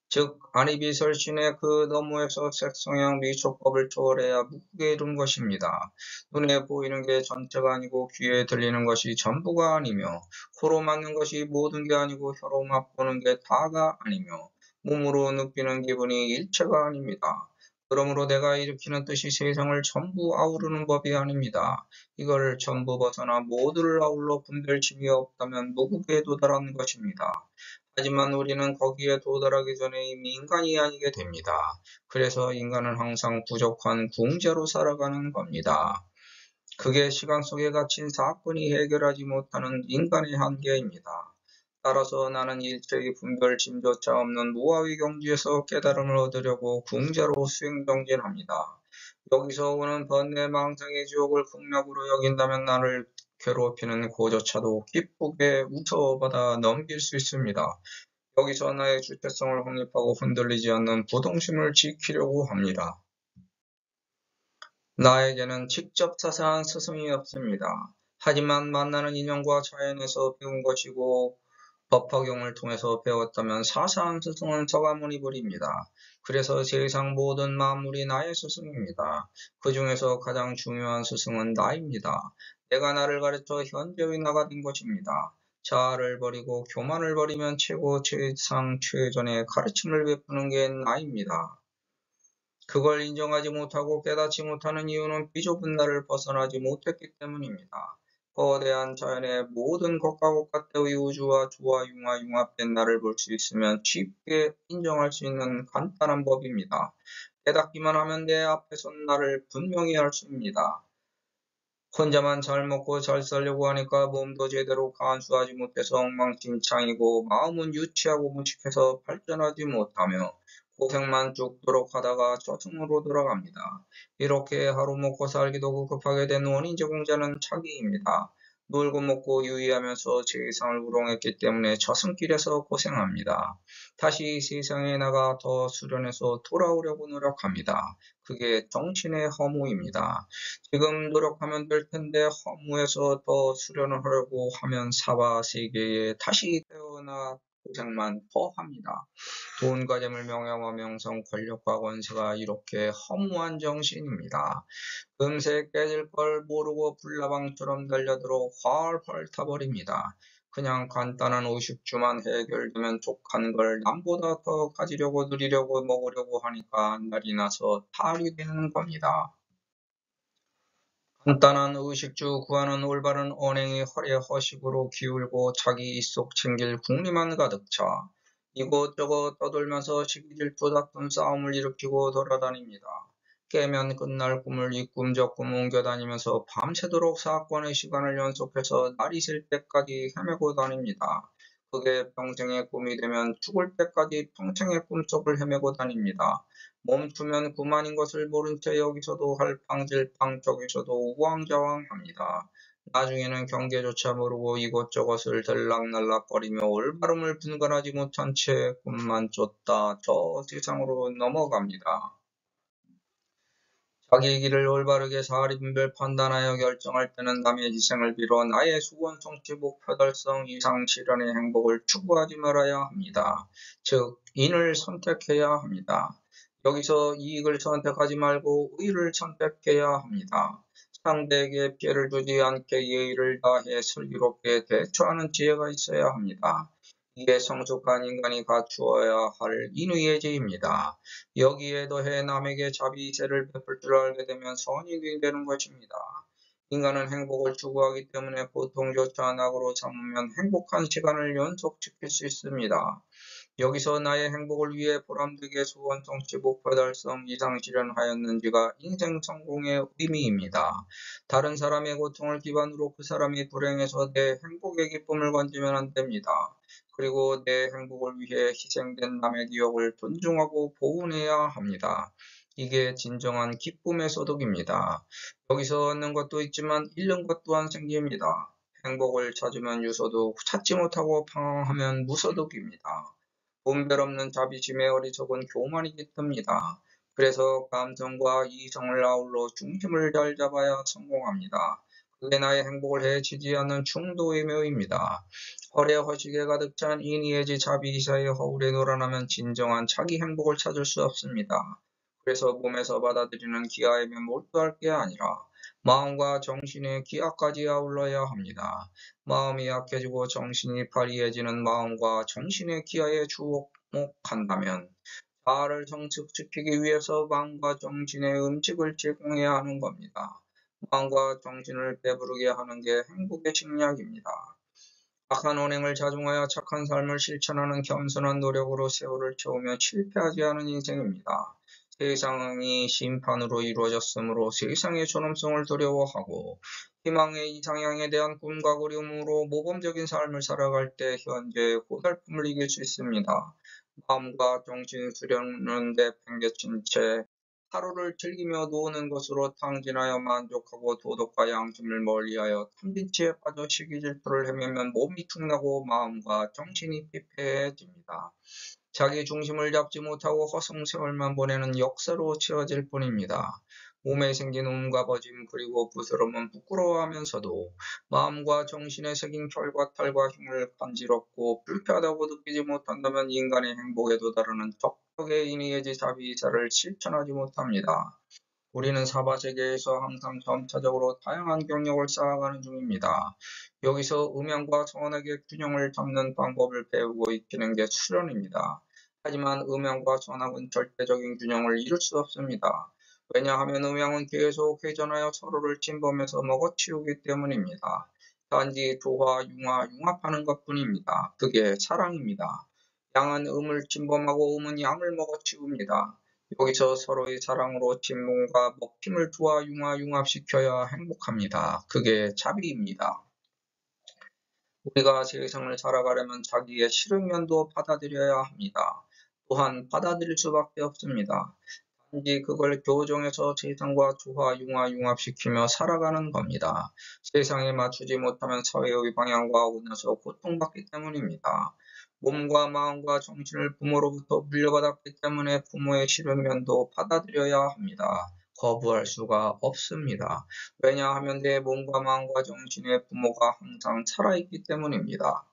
즉 아니비설신의 그 너머에서 색성향 미촉법을 초월해야 무국에 이른 것입니다. 눈에 보이는 게 전체가 아니고 귀에 들리는 것이 전부가 아니며 코로 맞는 것이 모든 게 아니고 혀로 맛보는 게 다가 아니며 몸으로 느끼는 기분이 일체가 아닙니다. 그러므로 내가 일으키는 뜻이 세상을 전부 아우르는 법이 아닙니다. 이걸 전부 벗어나 모두를 아울러 분별심이 없다면 무국에 도달하는 것입니다. 하지만 우리는 거기에 도달하기 전에 이미 인간이 아니게 됩니다. 그래서 인간은 항상 부족한 궁제로 살아가는 겁니다. 그게 시간 속에 갇힌 사건이 해결하지 못하는 인간의 한계입니다. 따라서 나는 일체의 분별심조차 없는 무아의 경지에서 깨달음을 얻으려고 궁제로 수행정진합니다. 여기서 오는 번뇌 망상의 지옥을 극락으로 여긴다면 나를 괴롭히는 고조차도 기쁘게 웃어받아 넘길 수 있습니다. 여기서 나의 주체성을 확립하고 흔들리지 않는 부동심을 지키려고 합니다. 나에게는 직접 자세한 스승이 없습니다. 하지만 만나는 인연과 자연에서 배운 것이고 법화경을 통해서 배웠다면 사사한 스승은 서가모니불입니다. 그래서 세상 모든 만물이 나의 스승입니다. 그 중에서 가장 중요한 스승은 나입니다. 내가 나를 가르쳐 현재의 나가 된 것입니다. 자아를 버리고 교만을 버리면 최고 최상 최전의 가르침을 베푸는 게 나입니다. 그걸 인정하지 못하고 깨닫지 못하는 이유는 비좁은 나를 벗어나지 못했기 때문입니다. 거대한 자연의 모든 것과 것같의 우주와 조와 융화 융합된 나를 볼 수 있으면 쉽게 인정할 수 있는 간단한 법입니다. 깨닫기만 하면 내 앞에 선 나를 분명히 알 수 있습니다. 혼자만 잘 먹고 잘 살려고 하니까 몸도 제대로 간수하지 못해서 엉망진창이고 마음은 유치하고 무식해서 발전하지 못하며 고생만 죽도록 하다가 저승으로 돌아갑니다. 이렇게 하루 먹고 살기도 급하게 된 원인 제공자는 자기입니다. 놀고 먹고 유의하면서 세상을 우롱했기 때문에 저승길에서 고생합니다. 다시 세상에 나가 더 수련해서 돌아오려고 노력합니다. 그게 정신의 허무입니다. 지금 노력하면 될 텐데 허무해서 더 수련을 하려고 하면 사바 세계에 다시 태어나 고생만 더 합니다. 돈과 재물, 명예와 명성, 권력과 권세가 이렇게 허무한 정신입니다. 금세 깨질 걸 모르고 불나방처럼 달려들어 활활 타버립니다. 그냥 간단한 의식주만 해결되면 족한 걸 남보다 더 가지려고 누리려고 먹으려고 하니까 날이 나서 탈이 되는 겁니다. 간단한 의식주 구하는 올바른 언행이 허례 허식으로 기울고 자기 입속 챙길 궁리만 가득 차 이곳저곳 떠돌면서 시기 질투 다툼 싸움을 일으키고 돌아다닙니다. 깨면 끝날 꿈을 이 꿈 저 꿈 옮겨다니면서 밤새도록 사건의 시간을 연속해서 날이 셀 때까지 헤매고 다닙니다. 그게 평생의 꿈이 되면 죽을 때까지 평생의 꿈속을 헤매고 다닙니다. 멈추면 그만인 것을 모른 채 여기서도 할팡질팡 저기서도 우왕좌왕합니다. 나중에는 경계조차 모르고 이곳저곳을 들락날락거리며 올바름을 분간하지 못한 채 꿈만 쫓다 저 세상으로 넘어갑니다. 자기 길을 올바르게 사리분별 판단하여 결정할 때는 남의 희생을 빌어 나의 수원 성취 목표 달성 이상 실현의 행복을 추구하지 말아야 합니다. 즉 인을 선택해야 합니다. 여기서 이익을 선택하지 말고 의를 선택해야 합니다. 상대에게 피해를 주지 않게 예의를 다해 슬기롭게 대처하는 지혜가 있어야 합니다. 이게 성숙한 인간이 갖추어야 할 인의 예제입니다. 여기에 더해 남에게 자비세를 베풀 줄 알게 되면 선익이 되는 것입니다. 인간은 행복을 추구하기 때문에 고통조차 낙으로 삼으면 행복한 시간을 연속시킬 수 있습니다. 여기서 나의 행복을 위해 보람되게 소원 성취 목표 달성 이상 실현하였는지가 인생 성공의 의미입니다. 다른 사람의 고통을 기반으로 그 사람이 불행해서 내 행복의 기쁨을 건지면 안 됩니다. 그리고 내 행복을 위해 희생된 남의 기억을 존중하고 보훈해야 합니다. 이게 진정한 기쁨의 소득입니다. 여기서 얻는 것도 있지만 잃는 것 또한 생깁니다. 행복을 찾으면 유소득, 찾지 못하고 방황하면 무소득입니다. 분별 없는 자비심에 어리석은 교만이 깃듭니다. 그래서 감성과 이성을 아울러 중심을 잘 잡아야 성공합니다. 그게 나의 행복을 해치지 않는 중도의 묘입니다. 허례 허식에 가득 찬 인의예지 자비이사의 허울에 놀아나면 진정한 자기 행복을 찾을 수 없습니다. 그래서 몸에서 받아들이는 기아에게 몰두할 게 아니라 마음과 정신의 기아까지 아울러야 합니다. 마음이 약해지고 정신이 파리해지는 마음과 정신의 기아에 주목한다면 자아를 성숙시키기 위해서 마음과 정신의 음식을 제공해야 하는 겁니다. 마음과 정신을 배부르게 하는 게 행복의 식량입니다. 악한 언행을 자중하여 착한 삶을 실천하는 겸손한 노력으로 세월을 채우며 실패하지 않은 인생입니다. 세상이 심판으로 이루어졌으므로 세상의 존엄성을 두려워하고 희망의 이상향에 대한 꿈과 그리움으로 모범적인 삶을 살아갈 때 현재의 고달픔을 이길 수 있습니다. 마음과 정신 수련은 내팽개친 채 하루를 즐기며 노는 것으로 탕진하여 만족하고 도덕과 양심을 멀리하여 탐진치에 빠져 시기질투를 헤매면 몸이 축나고 마음과 정신이 피폐해집니다. 자기 중심을 잡지 못하고 허송세월만 보내는 역사로 채워질 뿐입니다. 몸에 생긴 움과 버짐 그리고 부스럼은 부끄러워하면서도 마음과 정신에 새긴 혈과 탈과 힘을 간지럽고 불쾌하다고 느끼지 못한다면 인간의 행복에 도달하는 적격의 인의예지 자비이사를 실천하지 못합니다. 우리는 사바세계에서 항상 점차적으로 다양한 경력을 쌓아가는 중입니다. 여기서 음양과 선악의 균형을 잡는 방법을 배우고 익히는 게 수련입니다. 하지만 음양과 선악은 절대적인 균형을 이룰 수 없습니다. 왜냐하면 음양은 계속 회전하여 서로를 침범해서 먹어치우기 때문입니다. 단지 조화, 융합하는 것뿐입니다. 그게 사랑입니다. 양은 음을 침범하고 음은 양을 먹어치웁니다. 여기서 서로의 사랑으로 친분과 먹힘을 두어 융합시켜야 행복합니다. 그게 자비입니다. 우리가 세상을 살아가려면 자기의 싫은 면도 받아들여야 합니다. 또한 받아들일 수밖에 없습니다. 단지 그걸 교정해서 세상과 융합시키며 살아가는 겁니다. 세상에 맞추지 못하면 사회의 방향과 어긋나서 고통받기 때문입니다. 몸과 마음과 정신을 부모로부터 물려받았기 때문에 부모의 싫은 면도 받아들여야 합니다. 거부할 수가 없습니다. 왜냐하면 내 몸과 마음과 정신의 부모가 항상 살아있기 때문입니다.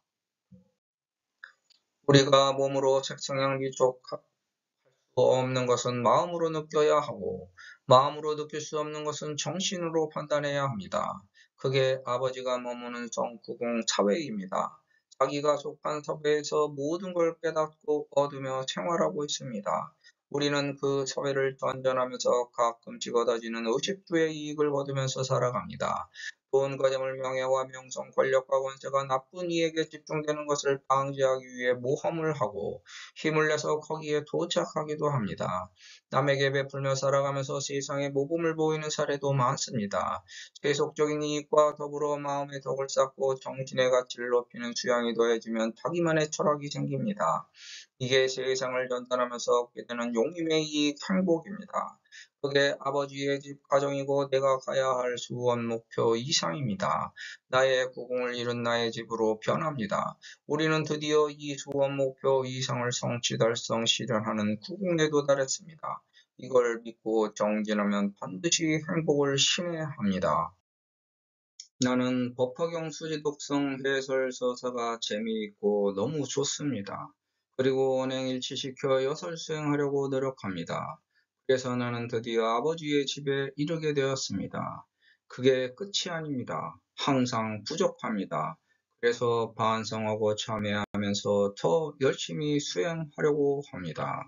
우리가 몸으로 색성양비족할 수 없는 것은 마음으로 느껴야 하고 마음으로 느낄 수 없는 것은 정신으로 판단해야 합니다. 그게 아버지가 머무는 성구공 사회입니다. 자기가 속한 사회에서 모든 걸 깨닫고 얻으며 생활하고 있습니다. 우리는 그 사회를 전전하면서 가끔씩 얻어지는 의식주의 이익을 얻으면서 살아갑니다. 돈, 거점을 명예와 명성, 권력과 권세가 나쁜 이에게 집중되는 것을 방지하기 위해 모험을 하고 힘을 내서 거기에 도착하기도 합니다. 남에게 베풀며 살아가면서 세상에 모범을 보이는 사례도 많습니다. 세속적인 이익과 더불어 마음의 덕을 쌓고 정신의 가치를 높이는 수양이 더해지면 자기만의 철학이 생깁니다. 이게 세상을 전달하면서 얻게 되는 용임의 이익, 행복입니다. 그게 아버지의 집 가정이고 내가 가야 할 수원 목표 이상입니다. 나의 구공을 이룬 나의 집으로 변합니다. 우리는 드디어 이 수원 목표 이상을 성취 달성 실현하는 구공에 도달했습니다. 이걸 믿고 정진하면 반드시 행복을 신뢰합니다. 나는 법화경 수지독성 해설 서사가 재미있고 너무 좋습니다. 그리고 언행 일치시켜 여설 수행하려고 노력합니다. 그래서 나는 드디어 아버지의 집에 이르게 되었습니다. 그게 끝이 아닙니다. 항상 부족합니다. 그래서 반성하고 참회하면서 더 열심히 수행하려고 합니다.